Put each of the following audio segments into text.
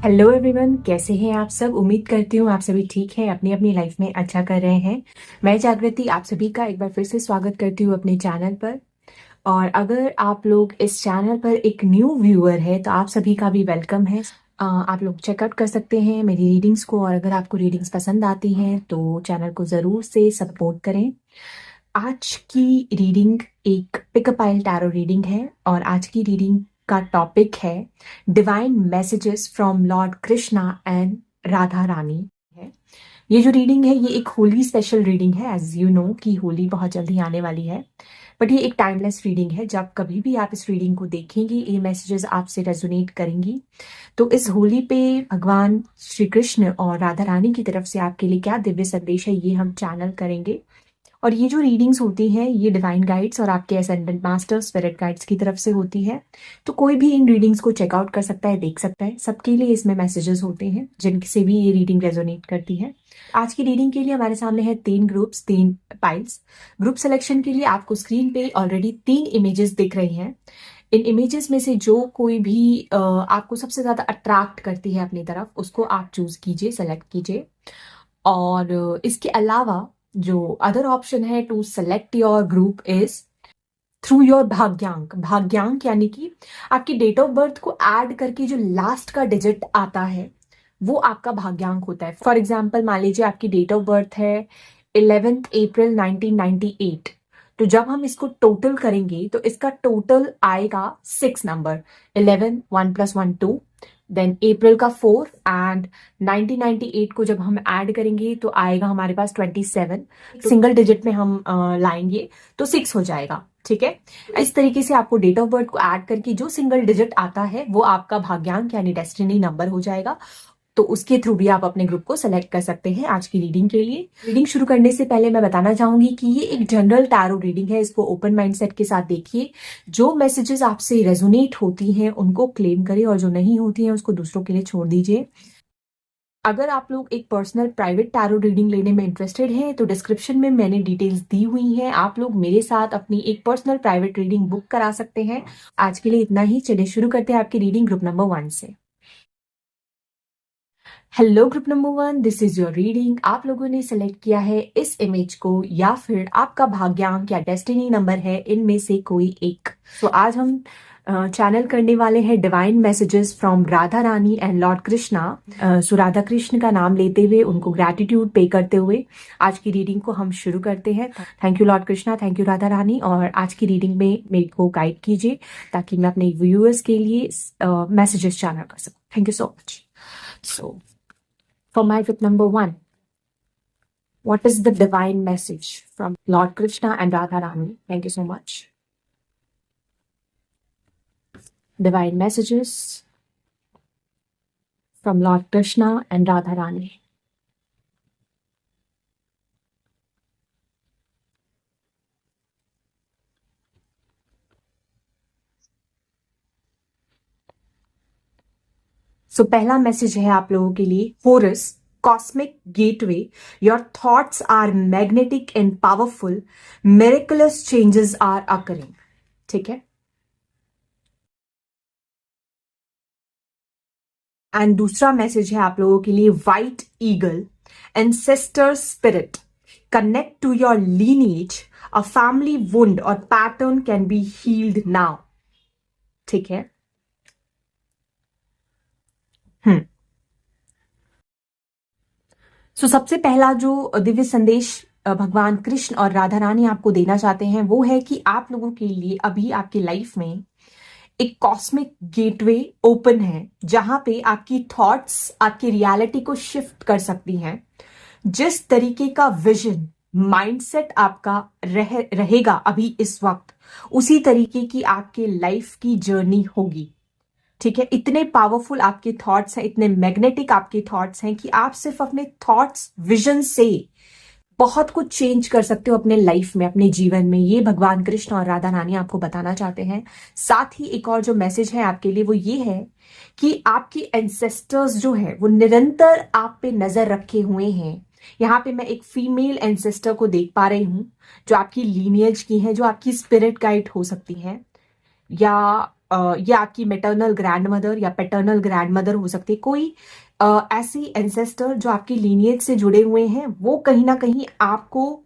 Hello everyone, कैसे हैं आप सब। उम्मीद करती हूँ आप सभी ठीक हैं, अपनी अपनी लाइफ में अच्छा कर रहे हैं। मैं जागृति आप सभी का एक बार फिर से स्वागत करती हूँ अपने चैनल पर। और अगर आप लोग इस चैनल पर एक न्यू व्यूअर है तो आप सभी का भी वेलकम है। आप लोग चेकआउट कर सकते हैं मेरी रीडिंग्स को, और अगर आपको रीडिंग्स पसंद आती हैं तो चैनल को ज़रूर से सपोर्ट करें। आज की रीडिंग एक पिकअप आइल टैरो रीडिंग है, और आज की रीडिंग का टॉपिक है divine messages from lord Krishna and Radha Rani है। ये जो रीडिंग है ये एक होली स्पेशल रीडिंग है। एज यू नो कि होली बहुत जल्दी आने वाली है, बट ये एक टाइमलेस रीडिंग है। जब कभी भी आप इस रीडिंग को देखेंगे ये मैसेजेस आपसे रेजोनेट करेंगी। तो इस होली पे भगवान श्री कृष्ण और राधा रानी की तरफ से आपके लिए क्या दिव्य संदेश है ये हम चैनल करेंगे। और ये जो रीडिंग्स होती हैं ये डिवाइन गाइड्स और आपके असेंडेंट मास्टर स्पिरिट गाइड्स की तरफ से होती है। तो कोई भी इन रीडिंग्स को चेकआउट कर सकता है, देख सकता है। सबके लिए इसमें मैसेजेस होते हैं जिनसे भी ये रीडिंग रेजोनेट करती है। आज की रीडिंग के लिए हमारे सामने है 3 ग्रुप्स, 3 पाइल्स। ग्रुप सिलेक्शन के लिए आपको स्क्रीन पे ऑलरेडी 3 इमेजेस दिख रही हैं। इन इमेजेस में से जो कोई भी आपको सबसे ज्यादा अट्रैक्ट करती है अपनी तरफ, उसको आप चूज कीजिए, सेलेक्ट कीजिए। और इसके अलावा जो अदर ऑप्शन है to select your group is through your भाग्यांक। भाग्यांक यानी कि आपकी डेट ऑफ बर्थ को ऐड करके जो लास्ट का डिजिट आता है वो आपका भाग्यांक होता है। फॉर एग्जाम्पल मान लीजिए आपकी डेट ऑफ बर्थ है 11 अप्रैल 1998। तो जब हम इसको टोटल करेंगे तो इसका टोटल आएगा 6 नंबर। 11, 1+1 2, देन अप्रैल का 4, एंड 1998 को जब हम ऐड करेंगे तो आएगा हमारे पास 27। सिंगल डिजिट में हम लाएंगे तो 6 हो जाएगा। ठीक है, इस तरीके से आपको डेट ऑफ बर्थ को ऐड करके जो सिंगल डिजिट आता है वो आपका भाग्यांक यानी डेस्टिनी नंबर हो जाएगा। तो उसके थ्रू भी आप अपने ग्रुप को सेलेक्ट कर सकते हैं आज की रीडिंग के लिए। रीडिंग शुरू करने से पहले मैं बताना चाहूंगी कि ये एक जनरल टैरो रीडिंग है, इसको ओपन माइंडसेट के साथ देखिए। जो मैसेजेस आपसे रेजोनेट होती हैं उनको क्लेम करें, और जो नहीं होती हैं उसको दूसरों के लिए छोड़ दीजिए। अगर आप लोग एक पर्सनल प्राइवेट टैरो रीडिंग लेने में इंटरेस्टेड हैं तो डिस्क्रिप्शन में मैंने डिटेल्स दी हुई हैं, आप लोग मेरे साथ अपनी एक पर्सनल प्राइवेट रीडिंग बुक करा सकते हैं। आज के लिए इतना ही, चलिए शुरू करते हैं आपकी रीडिंग ग्रुप नंबर 1 से। Hello group number 1, this is your reading. आप लोगों ने सेलेक्ट किया है इस इमेज को, या फिर आपका भाग्यांक या डेस्टिनी नंबर है इनमें से कोई एक। तो आज हम चैनल करने वाले हैं divine messages from Radha Rani and lord Krishna. So Radha Krishna का नाम लेते हुए, उनको ग्रैटिट्यूड पे करते हुए आज की रीडिंग को हम शुरू करते हैं। Thank you lord Krishna, thank you Radha Rani. और आज की रीडिंग में मेरे को गाइड कीजिए ताकि मैं अपने व्यूअर्स के लिए मैसेजेस चैनल कर सकूं। Thank you so much. So for my tip number 1, what is the divine message from Lord Krishna and Radha Rani? Thank you so much. Divine messages from Lord Krishna and Radha Rani. So पहला message है आप लोगों के लिए, होरस cosmic gateway, your thoughts are magnetic and powerful, miraculous changes are occurring. ठीक है। And दूसरा message है आप लोगों के लिए, white eagle, ancestor spirit, connect to your lineage, a family wound और pattern can be healed now. ठीक है। सो सबसे पहला जो दिव्य संदेश भगवान कृष्ण और राधा रानी आपको देना चाहते हैं वो है कि आप लोगों के लिए अभी आपकी लाइफ में एक कॉस्मिक गेटवे ओपन है, जहां पे आपकी थॉट्स आपकी रियलिटी को शिफ्ट कर सकती हैं। जिस तरीके का विजन माइंडसेट आपका रहेगा अभी इस वक्त, उसी तरीके की आपके लाइफ की जर्नी होगी। ठीक है, इतने पावरफुल आपके थॉट्स हैं, इतने मैग्नेटिक आपके थॉट्स हैं कि आप सिर्फ अपने थॉट्स विजन से बहुत कुछ चेंज कर सकते हो अपने लाइफ में, अपने जीवन में। ये भगवान कृष्ण और राधा रानी आपको बताना चाहते हैं। साथ ही एक और जो मैसेज है आपके लिए वो ये है कि आपकी एंसेस्टर्स जो है वो निरंतर आप पे नजर रखे हुए हैं। यहाँ पे मैं एक फीमेल एंसेस्टर को देख पा रही हूं जो आपकी लीनियज की है, जो आपकी स्पिरिट गाइड हो सकती है, या ये आपकी मेटर्नल ग्रैंड मदर या पैटर्नल ग्रैंड मदर हो सकती है। कोई ऐसी एंसेस्टर जो आपकी लीनियज से जुड़े हुए हैं, वो कहीं ना कहीं आपको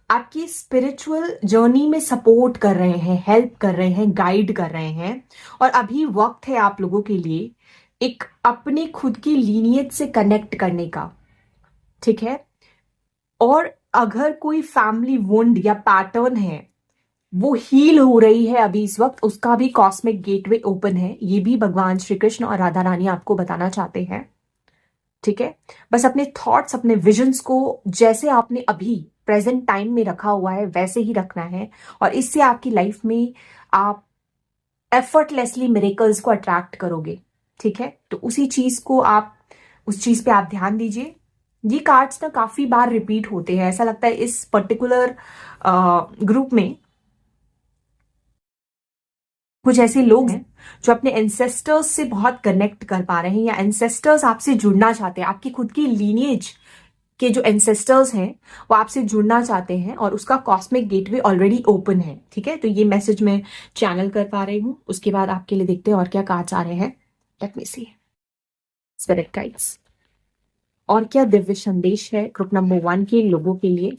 आपकी स्पिरिचुअल जर्नी में सपोर्ट कर रहे हैं, हेल्प कर रहे हैं, गाइड कर रहे हैं। और अभी वक्त है आप लोगों के लिए एक अपने खुद की लीनियज से कनेक्ट करने का, ठीक है। और अगर कोई फैमिली वुंड या पैटर्न है वो हील हो रही है अभी इस वक्त, उसका भी कॉस्मिक गेटवे ओपन है। ये भी भगवान श्री कृष्ण और राधा रानी आपको बताना चाहते हैं, ठीक है। बस अपने थॉट्स, अपने विजन्स को जैसे आपने अभी प्रेजेंट टाइम में रखा हुआ है वैसे ही रखना है, और इससे आपकी लाइफ में आप एफर्टलेसली मिरेकल्स को अट्रैक्ट करोगे, ठीक है। तो उसी चीज को आप, उस चीज पे आप ध्यान दीजिए। ये कार्ड्स ना काफी बार रिपीट होते हैं, ऐसा लगता है इस पर्टिकुलर ग्रुप में कुछ ऐसे लोग हैं जो अपने एंसेस्टर्स से बहुत कनेक्ट कर पा रहे हैं, या एंसेस्टर्स आपसे जुड़ना चाहते हैं। आपकी खुद की लीनिएज के जो एंसेस्टर्स हैं वो आपसे जुड़ना चाहते हैं, और उसका कॉस्मिक गेटवे ऑलरेडी ओपन है, ठीक है। तो ये मैसेज मैं चैनल कर पा रही हूं। उसके बाद आपके लिए देखते हैं और क्या कार्ड्स आ रहे हैं। लेट मी सी स्पिरिट गाइड्स, और क्या दिव्य संदेश है ग्रुप नंबर 1 के लोगों के लिए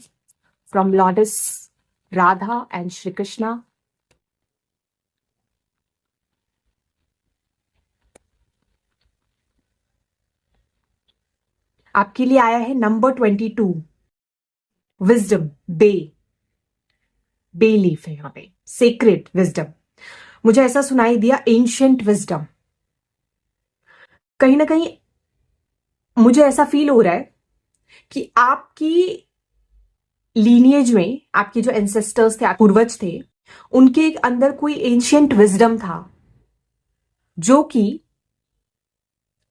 from lordess Radha and Shri Krishna. आपके लिए आया है नंबर 22, विजडम। बे लीफ है यहाँ पे, सेक्रेट विजडम। मुझे ऐसा सुनाई दिया एंशिएंट विजडम। कहीं ना कहीं मुझे ऐसा फील हो रहा है कि आपकी लीनिएज में, आपके जो एंसेस्टर्स थे, पूर्वज थे, उनके अंदर कोई एंशिएंट विजडम था जो कि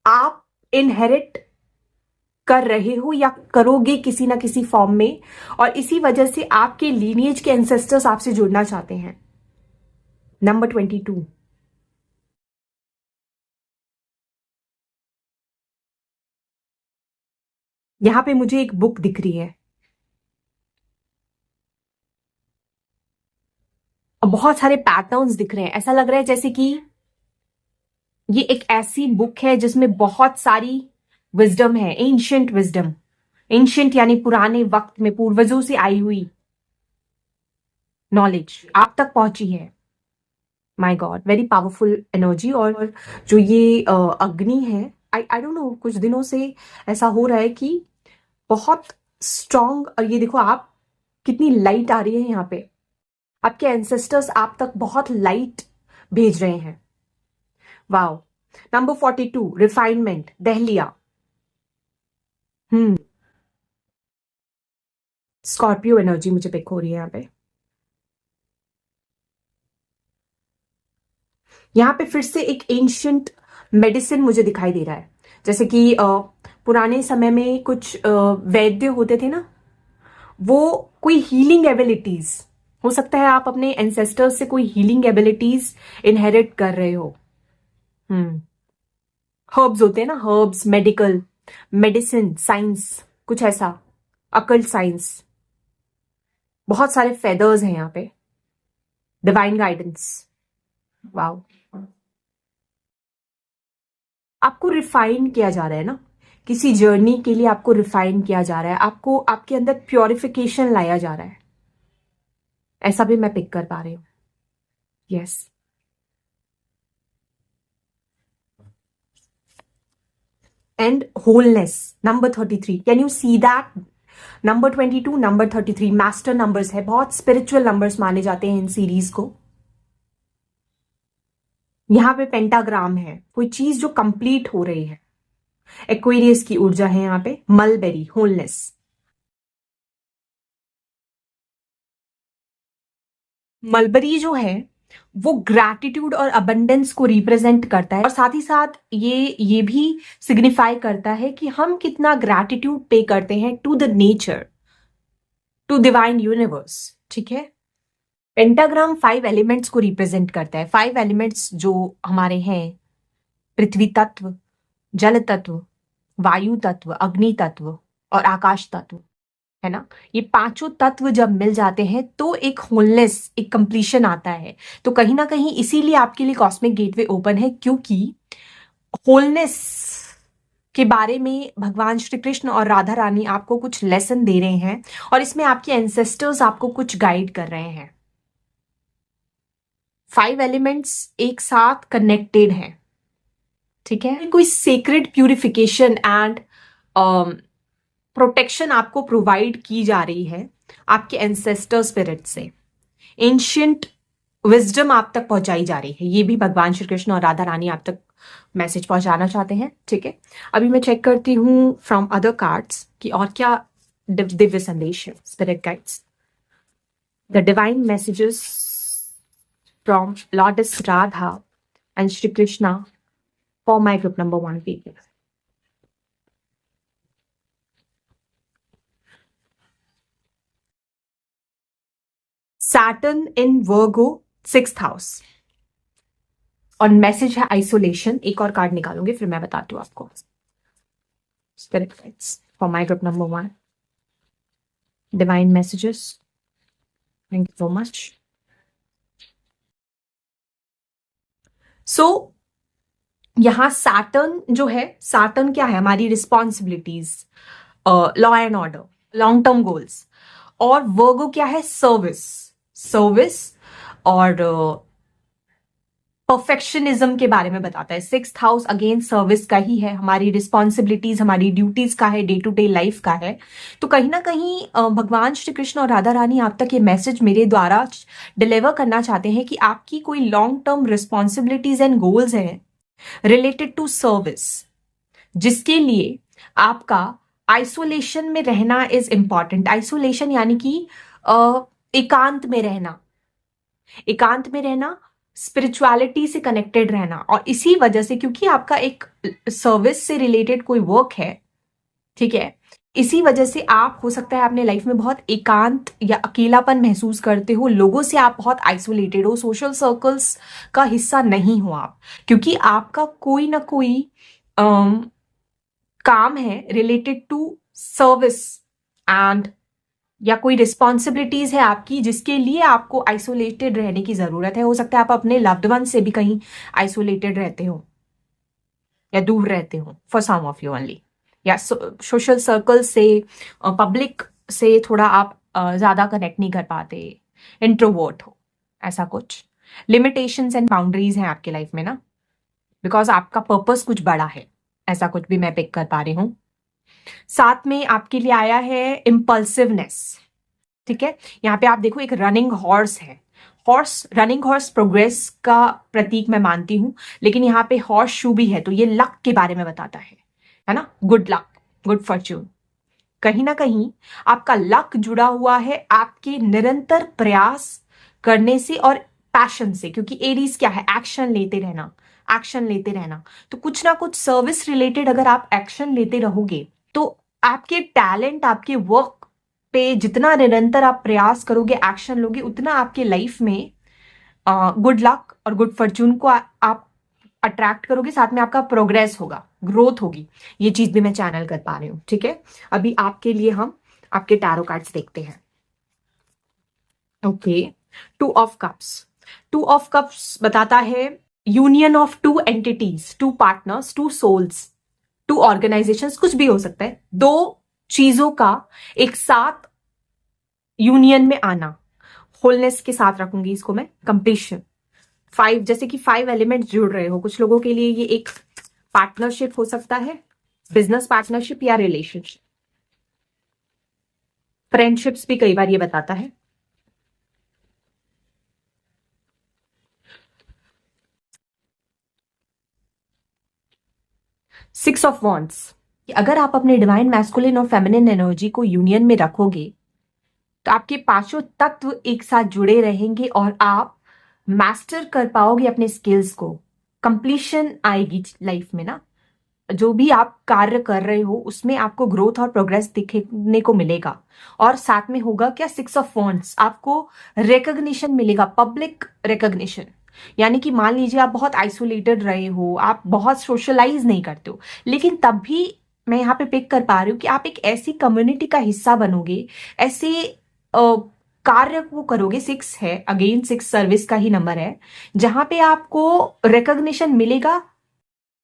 आप इनहेरिट कर रहे हो या करोगे किसी ना किसी फॉर्म में, और इसी वजह से आपके लीनिएज के एंसेस्टर्स आपसे जुड़ना चाहते हैं। नंबर 22। यहां पे मुझे एक बुक दिख रही है, और बहुत सारे पैटर्न्स दिख रहे हैं। ऐसा लग रहा है जैसे कि ये एक ऐसी बुक है जिसमें बहुत सारी विजडम है, एंशिएंट विजडम। एंशिएंट यानी पुराने वक्त में पूर्वजों से आई हुई नॉलेज आप तक पहुंची है। My God, very powerful energy. और जो ये अग्नि है, आई डोंट नो, कुछ दिनों से ऐसा हो रहा है कि बहुत स्ट्रांग, और ये देखो आप कितनी लाइट आ रही है यहाँ पे। आपके एंसेस्टर्स आप तक बहुत लाइट भेज रहे हैं। Wow. Number 42, refinement, dahlia. Scorpio energy मुझे पिक हो रही है यहाँ पे। यहाँ पे फिर से एक एंशियंट मेडिसिन मुझे दिखाई दे रहा है, जैसे कि पुराने समय में कुछ वैद्य होते थे ना, वो कोई हीलिंग एबिलिटीज, हो सकता है आप अपने एंसेस्टर्स से कोई हीलिंग एबिलिटीज इनहेरिट कर रहे हो। हर्ब्स होते हैं ना, हर्ब्स, मेडिकल, मेडिसिन, साइंस, कुछ ऐसा, अकल्ट साइंस। बहुत सारे फेदर्स हैं यहाँ पे, डिवाइन गाइडेंस। वाओ। आपको रिफाइन किया जा रहा है ना, किसी जर्नी के लिए आपको रिफाइन किया जा रहा है, आपको आपके अंदर प्योरिफिकेशन लाया जा रहा है, ऐसा भी मैं पिक कर पा रही हूं। Yes. And wholeness, number 33। Can you see that? Number 22, number 33 master numbers है, बहुत स्पिरिचुअल नंबर्स माने जाते हैं इन सीरीज को। यहां पे पेंटाग्राम है, कोई चीज जो कंप्लीट हो रही है। एक्वेरियस की ऊर्जा है यहाँ पे, मलबेरी, होलनेस। मलबरी जो है वो ग्रैटिट्यूड और अबंडेंस को रिप्रेजेंट करता है, और साथ ही साथ ये भी सिग्निफाई करता है कि हम कितना ग्रैटिट्यूड पे करते हैं to the nature, to divine universe, ठीक है। पेंटाग्राम 5 एलिमेंट्स को रिप्रेजेंट करता है। 5 एलिमेंट्स जो हमारे हैं, पृथ्वी तत्व, जल तत्व, वायु तत्व, अग्नि तत्व और आकाश तत्व। है ना। ये पांचों तत्व जब मिल जाते हैं तो एक होलनेस, एक कंप्लीशन आता है। तो कहीं ना कहीं इसीलिए आपके लिए कॉस्मिक गेटवे ओपन है, क्योंकि होलनेस के बारे में भगवान श्री कृष्ण और राधा रानी आपको कुछ लेसन दे रहे हैं, और इसमें आपके एंसेस्टर्स आपको कुछ गाइड कर रहे हैं। 5 एलिमेंट्स एक साथ कनेक्टेड हैं, ठीक है। कोई सेक्रेड प्यूरिफिकेशन एंड प्रोटेक्शन आपको प्रोवाइड की जा रही है आपके एंसेस्टर स्पिरिट से। एंशियंट विजडम आप तक पहुंचाई जा रही है। ये भी भगवान श्री कृष्ण और राधा रानी आप तक मैसेज पहुंचाना चाहते हैं, ठीक है। अभी मैं चेक करती हूँ फ्रॉम अदर कार्ड्स कि और क्या दिव्य संदेश है, spirit guides, the divine messages from lordess Radha and Shri Krishna for my group number 1 people. Saturn in Virgo 6th house, और मैसेज है आइसोलेशन। एक और कार्ड निकालूंगी फिर मैं बताती हूँ आपको। Spirit guides for my group number 1, divine messages, thank you so much. So यहां सैटर्न जो है, सैटर्न क्या है, हमारी responsibilities, law and order, long term goals. और वर्गो क्या है, सर्विस, सर्विस और परफेक्शनिज्म के बारे में बताता है। 6th हाउस अगेन सर्विस का ही है, हमारी रिस्पॉन्सिबिलिटीज, हमारी ड्यूटीज का है, डे टू डे लाइफ का है। तो कहीं ना कहीं भगवान श्री कृष्ण और राधा रानी आप तक ये मैसेज मेरे द्वारा डिलीवर करना चाहते हैं कि आपकी कोई long term responsibilities and goals हैं रिलेटेड टू सर्विस, जिसके लिए आपका आइसोलेशन में रहना इज इंपॉर्टेंट। आइसोलेशन यानी कि एकांत में रहना, एकांत में रहना, स्पिरिचुअलिटी से कनेक्टेड रहना। और इसी वजह से, क्योंकि आपका एक सर्विस से रिलेटेड कोई वर्क है, ठीक है, इसी वजह से आप, हो सकता है अपने लाइफ में बहुत एकांत या अकेलापन महसूस करते हो, लोगों से आप बहुत आइसोलेटेड हो, सोशल सर्कल्स का हिस्सा नहीं हो आप, क्योंकि आपका कोई ना कोई काम है रिलेटेड टू सर्विस एंड, या कोई रिस्पॉन्सिबिलिटीज है आपकी जिसके लिए आपको आइसोलेटेड रहने की जरूरत है। हो सकता है आप अपने लव्ड वन से भी कहीं आइसोलेटेड रहते हो या दूर रहते हो, for some of you only, या सोशल सर्कल से, पब्लिक से थोड़ा आप ज्यादा कनेक्ट नहीं कर पाते, इंट्रोवर्ट हो, ऐसा कुछ लिमिटेशंस एंड बाउंड्रीज हैं आपके लाइफ में ना, बिकॉज आपका पर्पस कुछ बड़ा है, ऐसा कुछ भी मैं पिक कर पा रही हूं। साथ में आपके लिए आया है इम्पल्सिवनेस, ठीक है। यहाँ पे आप देखो एक रनिंग हॉर्स है, हॉर्स, रनिंग हॉर्स प्रोग्रेस का प्रतीक मैं मानती हूं, लेकिन यहाँ पे हॉर्स शू भी है, तो ये लक के बारे में बताता है ना, गुड लक, गुड फॉर्च्यून। कहीं ना कहीं आपका लक जुड़ा हुआ है आपके निरंतर प्रयास करने से और पैशन से, क्योंकि एरीज क्या है, एक्शन लेते रहना, एक्शन लेते रहना। तो कुछ ना कुछ सर्विस रिलेटेड अगर आप एक्शन लेते रहोगे तो आपके टैलेंट, आपके वर्क पे जितना निरंतर आप प्रयास करोगे, एक्शन लोगे, उतना आपके लाइफ में गुड लक और गुड फॉर्च्यून को आप अट्रैक्ट करोगे, साथ में आपका प्रोग्रेस होगा, ग्रोथ होगी। ये चीज भी मैं चैनल कर पा रही हूं, ठीक है। अभी आपके लिए हम आपके टैरो कार्ड्स देखते हैं। Okay, 2 of cups, 2 of cups बताता है union of 2 entities, 2 partners, 2 souls, 2 organisations, कुछ भी हो सकता है, 2 चीजों का एक साथ यूनियन में आना, होलनेस के साथ रखूंगी इसको मैं, कंप्लीशन। 5, जैसे कि 5 एलिमेंट्स जुड़ रहे हो, कुछ लोगों के लिए ये एक पार्टनरशिप हो सकता है, बिजनेस पार्टनरशिप या रिलेशनशिप, फ्रेंडशिप्स भी कई बार ये बताता है। सिक्स ऑफ वॉन्ड्स, अगर आप अपने डिवाइन मैस्कुलिन और फेमिनिन एनर्जी को यूनियन में रखोगे तो आपके पांचों तत्व एक साथ जुड़े रहेंगे और आप मास्टर कर पाओगे अपने स्किल्स को, कंप्लीशन आएगी लाइफ में ना। जो भी आप कार्य कर रहे हो उसमें आपको ग्रोथ और प्रोग्रेस दिखने को मिलेगा। और साथ में होगा क्या, 6 ऑफ वॉन्ड्स, आपको रिकॉग्निशन मिलेगा, पब्लिक रिकॉग्निशन। यानी कि मान लीजिए आप बहुत आइसोलेटेड रहे हो, आप बहुत सोशलाइज नहीं करते हो, लेकिन तब भी मैं यहाँ पे पिक कर पा रही हूँ कि आप एक ऐसी कम्युनिटी का हिस्सा बनोगे, ऐसे कार्य वो करोगे। 6 है, अगेन 6 सर्विस का ही नंबर है, जहां पे आपको रिकॉग्निशन मिलेगा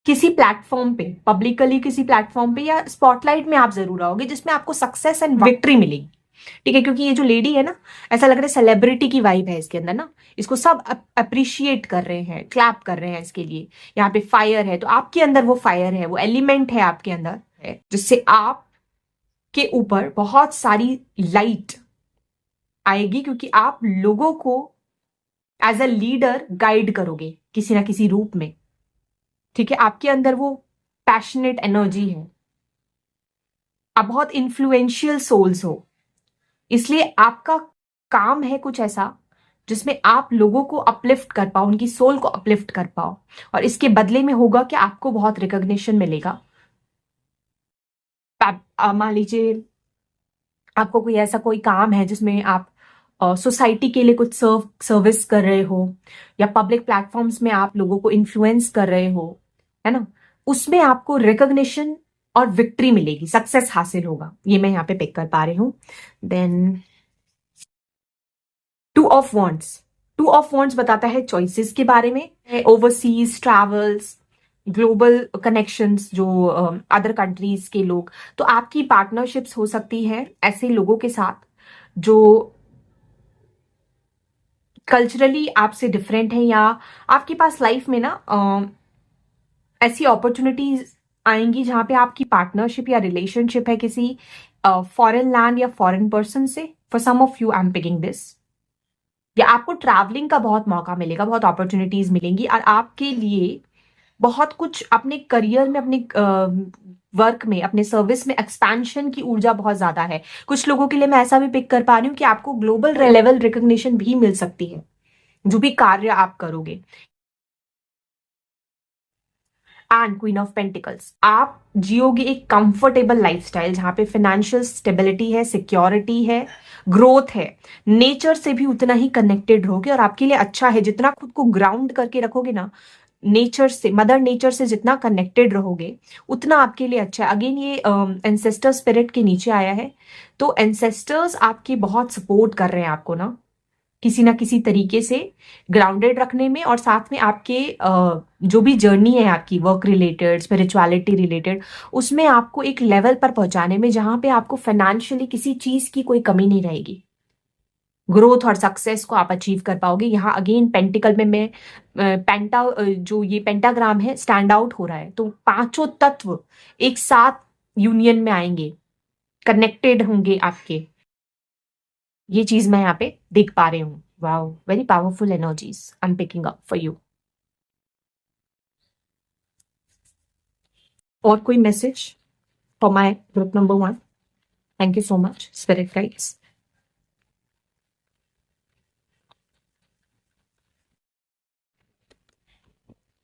किसी प्लेटफॉर्म पे, पब्लिकली किसी प्लेटफॉर्म पे या स्पॉटलाइट में आप जरूर आओगे, जिसमें आपको सक्सेस एंड विक्ट्री मिलेगी। ठीक है, क्योंकि ये जो लेडी है ना, ऐसा लग रहा है सेलिब्रिटी की वाइब है इसके अंदर ना, इसको सब अप्रिशिएट कर रहे हैं, क्लैप कर रहे हैं इसके लिए। यहाँ पे फायर है, तो आपके अंदर वो फायर है, वो एलिमेंट है आपके अंदर है, जिससे आप के ऊपर बहुत सारी लाइट आएगी, क्योंकि आप लोगों को एज अ लीडर गाइड करोगे किसी ना किसी रूप में। ठीक है, आपके अंदर वो पैशनेट एनर्जी है, आप बहुत इन्फ्लुएंशियल सोल्स हो, इसलिए आपका काम है कुछ ऐसा जिसमें आप लोगों को अपलिफ्ट कर पाओ, उनकी सोल को अपलिफ्ट कर पाओ, और इसके बदले में होगा कि आपको बहुत रिकॉग्निशन मिलेगा। मान लीजिए आपको कोई ऐसा कोई काम है जिसमें आप सोसाइटी के लिए कुछ सर्विस कर रहे हो, या पब्लिक प्लेटफॉर्म्स में आप लोगों को इन्फ्लुएंस कर रहे हो, है ना, उसमें आपको रिकॉग्निशन और विक्ट्री मिलेगी, सक्सेस हासिल होगा। ये मैं यहाँ पे पिक कर पा रही हूँ। Then 2 of wands, 2 of wands बताता है चॉइसेस के बारे में, ओवरसीज ट्रैवल्स, ग्लोबल कनेक्शंस, जो अदर कंट्रीज के लोग, तो आपकी पार्टनरशिप्स हो सकती है ऐसे लोगों के साथ जो कल्चरली आपसे डिफरेंट है, या आपके पास लाइफ में ना ऐसी अपॉर्चुनिटीज आएंगी जहां पे आपकी पार्टनरशिप या रिलेशनशिप है किसी फॉरेन लैंड या फॉरेन पर्सन से। For some of you I am picking this, या आपको ट्रैवलिंग का बहुत मौका मिलेगा, बहुत अपॉर्चुनिटीज मिलेंगी, और आपके लिए बहुत कुछ अपने करियर में, अपने वर्क में, अपने सर्विस में एक्सपेंशन की ऊर्जा बहुत ज्यादा है। कुछ लोगों के लिए मैं ऐसा भी पिक कर पा रही हूँ कि आपको ग्लोबल लेवल रिकॉग्निशन भी मिल सकती है जो भी कार्य आप करोगे। एंड क्वीन ऑफ पेंटिकल्स, आप जियोगे एक कंफर्टेबल लाइफस्टाइल जहां पे फाइनेंशियल स्टेबिलिटी है, सिक्योरिटी है, ग्रोथ है, नेचर से भी उतना ही कनेक्टेड रहोगे, और आपके लिए अच्छा है जितना खुद को ग्राउंड करके रखोगे ना नेचर से, मदर नेचर से जितना कनेक्टेड रहोगे उतना आपके लिए अच्छा है। अगेन ये एंसेस्टर स्पिरिट के नीचे आया है, तो एंसेस्टर्स आपकी बहुत सपोर्ट कर रहे हैं आपको ना किसी तरीके से ग्राउंडेड रखने में, और साथ में आपके जो भी जर्नी है आपकी वर्क रिलेटेड, स्पिरिचुअलिटी रिलेटेड, उसमें आपको एक लेवल पर पहुंचाने में जहां पे आपको फाइनेंशियली किसी चीज की कोई कमी नहीं रहेगी। ग्रोथ और सक्सेस को आप अचीव कर पाओगे। यहाँ अगेन पेंटिकल में मैं जो ये पेंटाग्राम है स्टैंड आउट हो रहा है, तो पांचों तत्व एक साथ यूनियन में आएंगे, कनेक्टेड होंगे आपके, ये चीज मैं यहाँ पे देख पा रही हूँ। Wow, very powerful energies I am picking up for you. और कोई message for my group number 1? Thank you so much spirit guides.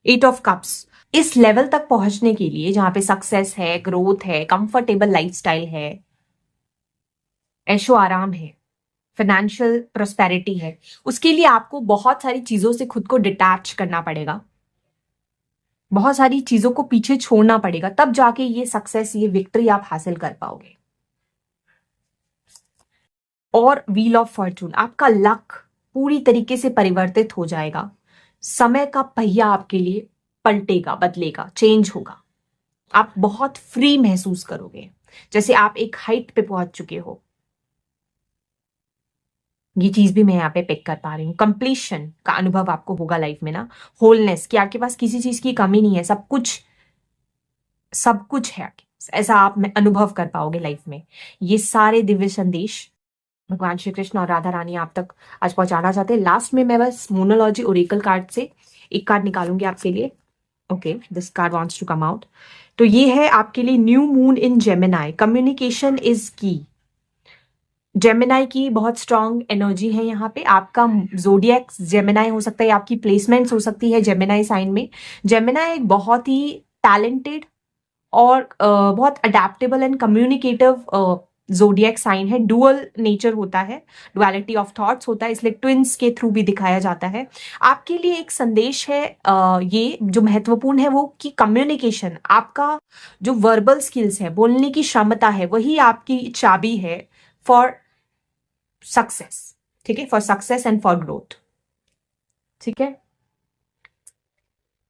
Eight of cups, इस लेवल तक पहुंचने के लिए जहां पे सक्सेस है, ग्रोथ है, कंफर्टेबल लाइफस्टाइल है, ऐशो आराम है, फाइनेंशियल प्रोस्पेरिटी है, उसके लिए आपको बहुत सारी चीजों से खुद को डिटैच करना पड़ेगा, बहुत सारी चीजों को पीछे छोड़ना पड़ेगा, तब जाके ये सक्सेस, ये विक्ट्री आप हासिल कर पाओगे। और व्हील ऑफ फॉर्चून, आपका लक पूरी तरीके से परिवर्तित हो जाएगा, समय का पहिया आपके लिए पलटेगा, बदलेगा, चेंज होगा, आप बहुत फ्री महसूस करोगे, जैसे आप एक हाइट पे पहुंच चुके हो। ये चीज भी मैं यहाँ पे पिक कर पा रही हूँ। कंप्लीशन का अनुभव आपको होगा लाइफ में ना, होलनेस, कि आपके पास किसी चीज की कमी नहीं है, सब कुछ है आपके पास, ऐसा आप में अनुभव कर पाओगे लाइफ में। ये सारे दिव्य संदेश भगवान श्री कृष्ण और राधा रानी आप तक आज पहुंचाना चाहते हैं। लास्ट में मैं बस मोनोलॉजी ओरेकल कार्ड से एक कार्ड निकालूंगी आपके लिए। Okay, this card wants to come out. तो ये है आपके लिए new moon in Gemini, communication is key. Gemini की बहुत स्ट्रांग एनर्जी है यहाँ पे। आपका जोडियक जेमिनाई हो सकता है, आपकी प्लेसमेंट्स हो सकती है जेमिनाई साइन में। जेमिनाई एक बहुत ही टैलेंटेड और बहुत adaptable and communicative zodiac sign है, डुअल नेचर होता है, डुअलिटी ऑफ थॉट्स होता है, इसलिए ट्विंस के थ्रू भी दिखाया जाता है। आपके लिए एक संदेश है ये जो महत्वपूर्ण है वो कि कम्युनिकेशन, आपका जो वर्बल स्किल्स है, बोलने की क्षमता है, वही आपकी चाबी है फॉर सक्सेस। ठीक है, for success and for growth. ठीक है,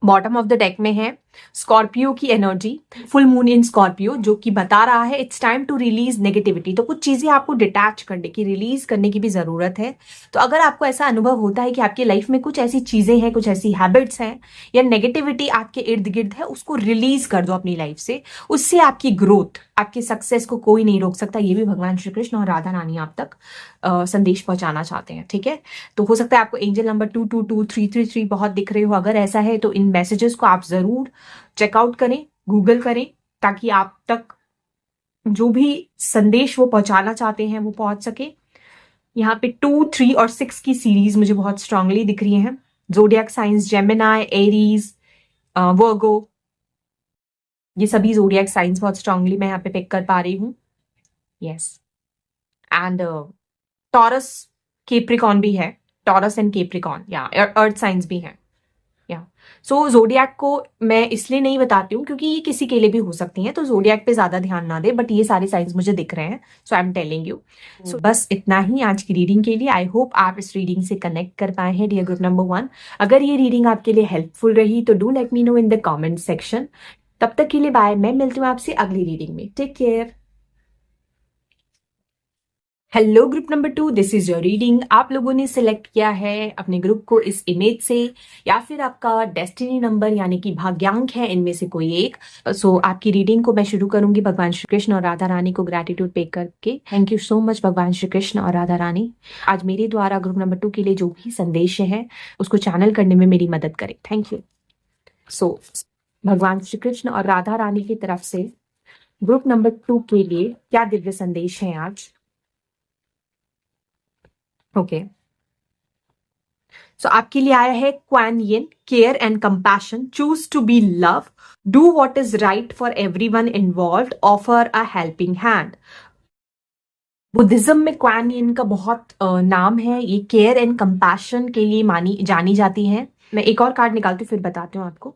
बॉटम ऑफ द डेक में है स्कॉर्पियो की energy, full moon in Scorpio, जो कि बता रहा है it's time to release negativity. तो कुछ चीजें आपको डिटैच करने की, रिलीज करने की भी जरूरत है। तो अगर आपको ऐसा अनुभव होता है कि आपकी लाइफ में कुछ ऐसी चीजें हैं, कुछ ऐसी हैबिट्स हैं या नेगेटिविटी आपके इर्द गिर्द है, उसको रिलीज कर दो अपनी लाइफ से। उससे आपकी ग्रोथ, आपके सक्सेस को कोई नहीं रोक सकता। ये भी भगवान श्री कृष्ण और राधा रानी आप तक संदेश पहुंचाना चाहते हैं। ठीक है, तो हो सकता है आपको एंजल नंबर 222333 बहुत दिख रहे हो। अगर ऐसा है तो इन मैसेजेस को आप जरूर चेकआउट करें, गूगल करें, ताकि आप तक जो भी संदेश वो पहुंचाना चाहते हैं वो पहुंच सके। यहाँ पे 2, 3 और 6 की सीरीज मुझे बहुत स्ट्रांगली दिख रही है। जोडियक साइंस जेमिनाई, एरीज, वर्गो, ये सभी जोडियक साइंस बहुत स्ट्रांगली मैं यहाँ पे पिक कर पा रही हूँ। यस, एंड टॉरस केप्रिकॉन भी है, टॉरस एंड केप्रिकॉन, या अर्थ साइंस भी है। या सो जोडियक को मैं इसलिए नहीं बताती हूँ क्योंकि ये किसी के लिए भी हो सकती हैं, तो जोडियक पे ज्यादा ध्यान ना दे, बट ये सारे साइंस मुझे दिख रहे हैं, सो आई एम टेलिंग यू। सो बस इतना ही आज की रीडिंग के लिए। आई होप आप इस रीडिंग से कनेक्ट कर पाए हैं डियर ग्रुप नंबर 1। अगर ये रीडिंग आपके लिए हेल्पफुल रही तो do let me know in the comment section. तब तक के लिए बाय, मैं मिलती हूँ आपसे अगली रीडिंग में। Take care. Hello group number 2, this is your reading. आप लोगों ने सिलेक्ट किया है अपने ग्रुप को इस इमेज से, या फिर आपका डेस्टिनी नंबर यानी कि भाग्यांक है इनमें से कोई एक। सो आपकी रीडिंग को मैं शुरू करूंगी भगवान श्री कृष्ण और राधा रानी को ग्रैटिट्यूड पे करके। थैंक यू सो मच भगवान श्री कृष्ण और राधा रानी, आज मेरे द्वारा ग्रुप नंबर 2 के लिए जो भी संदेश है उसको चैनल करने में मेरी मदद करें। Thank you. सो भगवान श्री कृष्ण और राधा रानी की तरफ से ग्रुप नंबर 2 के लिए क्या दिव्य संदेश है आज। ओके, सो आपके लिए आया है Quan Yin, care and compassion, choose to be love, do what is right for everyone involved, offer a helping hand. Buddhism में क्वान यिन का बहुत नाम है, ये केयर एंड कंपैशन के लिए जानी जाती है। मैं एक और कार्ड निकालती हूँ फिर बताती हूँ आपको।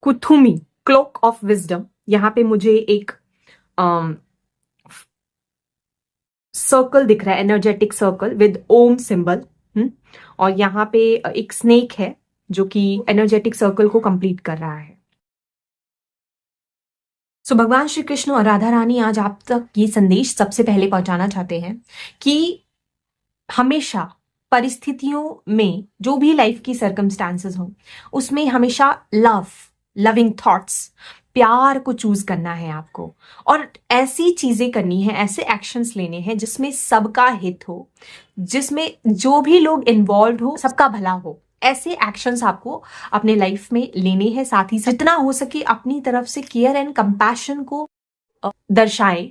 कुथुमी, क्लोक ऑफ विजडम, यहाँ पे मुझे एक सर्कल दिख रहा है, energetic circle with Om symbol. और यहाँ पे एक स्नेक है जो कि एनर्जेटिक सर्कल को कंप्लीट कर रहा है। सो भगवान श्री कृष्ण और राधा रानी आज आप तक ये संदेश सबसे पहले पहुंचाना चाहते हैं कि हमेशा परिस्थितियों में, जो भी लाइफ की सर्कमस्टांसेस हो, उसमें हमेशा लविंग थॉट्स, प्यार को चूज करना है आपको, और ऐसी चीजें करनी है, ऐसे एक्शंस लेने हैं जिसमें सबका हित हो, जिसमें जो भी लोग इन्वॉल्व हो सबका भला हो। ऐसे एक्शंस आपको अपने लाइफ में लेने हैं। साथ ही जितना हो सके अपनी तरफ से केयर एंड कंपैशन को दर्शाएं,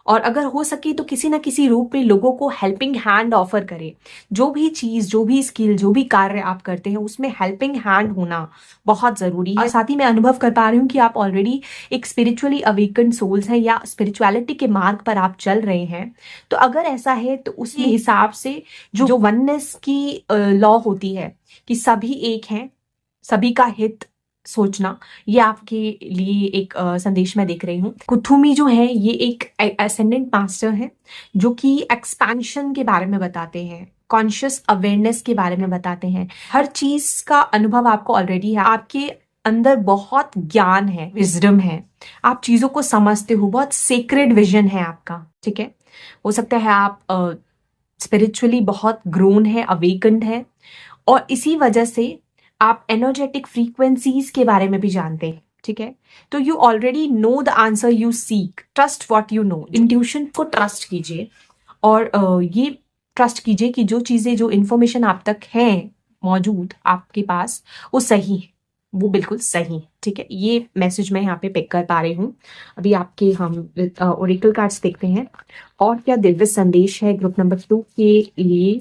और अगर हो सके तो किसी ना किसी रूप में लोगों को हेल्पिंग हैंड ऑफर करें। जो भी चीज, जो भी स्किल, जो भी कार्य आप करते हैं उसमें हेल्पिंग हैंड होना बहुत जरूरी है। साथ ही मैं अनुभव कर पा रही हूँ कि आप ऑलरेडी एक स्पिरिचुअली अवेकन्ड सोल्स हैं या स्पिरिचुअलिटी के मार्ग पर आप चल रहे हैं। तो अगर ऐसा है तो उसी हिसाब से जो वननेस की लॉ होती है कि सभी एक हैं, सभी का हित सोचना, ये आपके लिए एक संदेश मैं देख रही हूँ। कुथुमी जो है ये एक असेंडेंट मास्टर है जो कि एक्सपेंशन के बारे में बताते हैं, कॉन्शियस अवेयरनेस के बारे में बताते हैं। हर चीज का अनुभव आपको ऑलरेडी है, आपके अंदर बहुत ज्ञान है, विजडम है, आप चीजों को समझते हो, बहुत सीक्रेट विजन है आपका। ठीक है, हो सकता है आप स्पिरिचुअली बहुत ग्रोन है, अवेकन्ड है, और इसी वजह से आप एनर्जेटिक फ्रीक्वेंसीज के बारे में भी जानते हैं। ठीक है, तो you already know the answer you seek, trust what you know. Intuition को ट्रस्ट कीजिए, और ये ट्रस्ट कीजिए कि जो चीजें, जो इंफॉर्मेशन आप तक है मौजूद आपके पास, वो सही है, वो बिल्कुल सही है। ठीक है, ये मैसेज मैं यहाँ पे पिक कर पा रही हूँ। अभी आपके हम ओरेकल कार्ड्स देखते हैं और क्या दिव्य संदेश है ग्रुप नंबर 2 के लिए।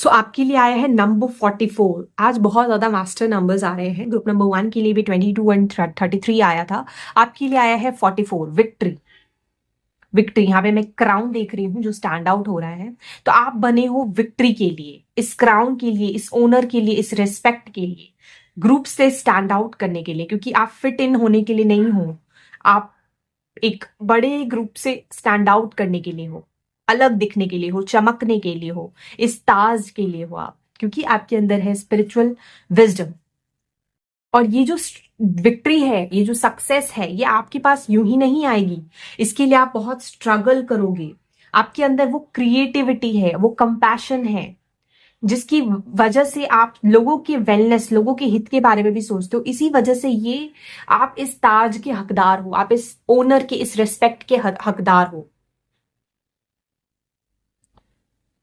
सो आपके लिए आया है नंबर 44। आज बहुत ज्यादा मास्टर नंबर्स आ रहे हैं। ग्रुप नंबर 1 के लिए भी 22 एंड 33 आया था। आपके लिए आया है 44, विक्ट्री। विक्ट्री, यहाँ पे मैं क्राउन देख रही हूँ जो स्टैंड आउट हो रहा है। तो आप बने हो विक्ट्री के लिए, इस क्राउन के लिए, इस ओनर के लिए, इस रेस्पेक्ट के लिए, ग्रुप से स्टैंड आउट करने के लिए, क्योंकि आप फिट इन होने के लिए नहीं हो, आप एक बड़े ग्रुप से स्टैंड आउट करने के लिए हो, अलग दिखने के लिए हो, चमकने के लिए हो, इस ताज के लिए हो आप, क्योंकि आपके अंदर है स्पिरिचुअल विजडम। और ये जो विक्ट्री है, ये जो सक्सेस है, ये आपके पास यूं ही नहीं आएगी। इसके लिए आप बहुत स्ट्रगल करोगे। आपके अंदर वो क्रिएटिविटी है, वो कंपैशन है, जिसकी वजह से आप लोगों के वेलनेस, लोगों के हित के बारे में भी सोचते हो। इसी वजह से ये आप इस ताज के हकदार हो, आप इस ओनर के, इस रिस्पेक्ट के हकदार हो।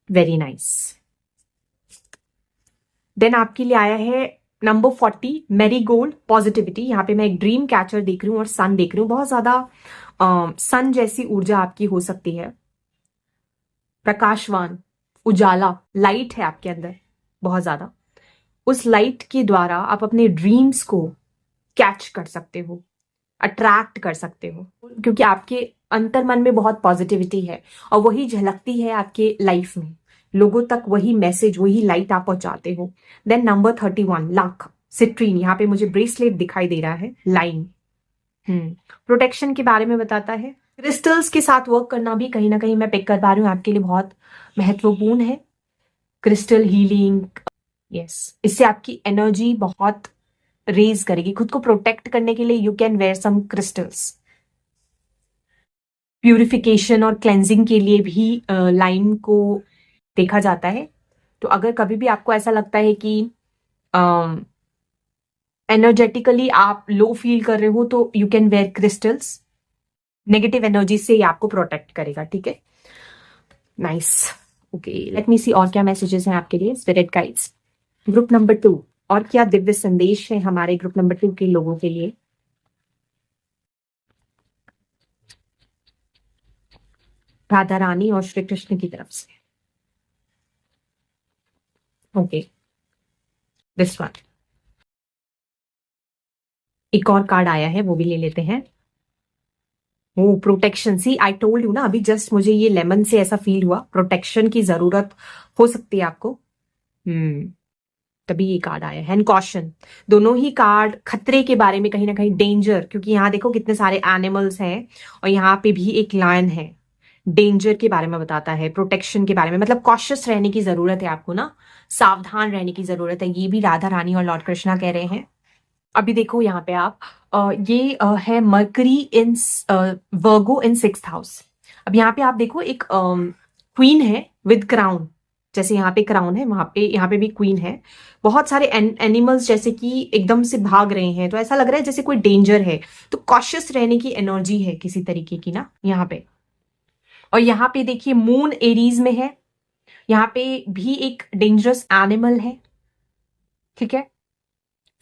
Very nice. देन आपके लिए आया है नंबर 40, मेरी गोल्ड, पॉजिटिविटी। यहाँ पे मैं एक ड्रीम कैचर देख रही हूँ और सन देख रही हूँ। बहुत ज्यादा सन जैसी ऊर्जा आपकी हो सकती है, प्रकाशवान, उजाला, लाइट है आपके अंदर बहुत ज्यादा। उस लाइट के द्वारा आप अपने ड्रीम्स को कैच कर सकते हो, अट्रैक्ट कर सकते हो, क्योंकि आपके अंतर मन में बहुत पॉजिटिविटी है और वही झलकती है आपके लाइफ में। लोगों तक वही मैसेज, वही लाइट आप पहुंचाते हो। देन नंबर 31, लाख, सिट्रीन। यहाँ पे मुझे ब्रेसलेट दिखाई दे रहा है, लाइन, प्रोटेक्शन के बारे में बताता है। क्रिस्टल्स के साथ वर्क करना भी कहीं ना कहीं मैं पिक कर पा रही हूँ आपके लिए बहुत महत्वपूर्ण है। क्रिस्टल हीलिंग, यस, इससे आपकी एनर्जी बहुत रेज करेगी। खुद को प्रोटेक्ट करने के लिए you can wear some crystals. Purification और क्लेंजिंग के लिए भी लाइन को देखा जाता है। तो अगर कभी भी आपको ऐसा लगता है कि एनर्जेटिकली आप लो फील कर रहे हो, तो you can where crystals. Negative energy से ये आपको प्रोटेक्ट करेगा, ठीक है। नाइस, ओके, लेट मी सी और क्या मैसेजेस हैं आपके लिए, स्पिरिट गाइड्स। ग्रुप नंबर 2, और क्या दिव्य संदेश है हमारे ग्रुप नंबर 2 के लोगों के लिए। राधा रानी और श्री कृष्ण की तरफ से। Okay, this one. एक और कार्ड आया है, वो भी ले लेते हैं। Oh, protection. See, I told you ना, अभी जस्ट मुझे ये लेमन से ऐसा फील हुआ, प्रोटेक्शन की जरूरत हो सकती है आपको। तभी ये कार्ड आया है। एंड कॉशन, दोनों ही कार्ड खतरे के बारे में, कहीं ना कहीं डेंजर, क्योंकि यहाँ देखो कितने सारे एनिमल्स हैं और यहाँ पे भी एक लायन है। डेंजर के बारे में बताता है, प्रोटेक्शन के बारे में, मतलब कॉशियस रहने की जरूरत है आपको ना, सावधान रहने की जरूरत है। ये भी राधा रानी और लॉर्ड कृष्णा कह रहे हैं। अभी देखो यहाँ पे आप, ये है मरकरी इन वर्गो इन 6th हाउस। अब यहाँ पे आप देखो एक क्वीन है विद क्राउन, जैसे यहाँ पे क्राउन है, वहां पे यहाँ पे भी क्वीन है। बहुत सारे एनिमल्स जैसे कि एकदम से भाग रहे हैं, तो ऐसा लग रहा है जैसे कोई डेंजर है। तो कॉशियस रहने की एनर्जी है किसी तरीके की ना यहाँ पे। और यहाँ पे देखिए मून एरीज में है, यहाँ पे भी एक डेंजरस एनिमल है, ठीक है।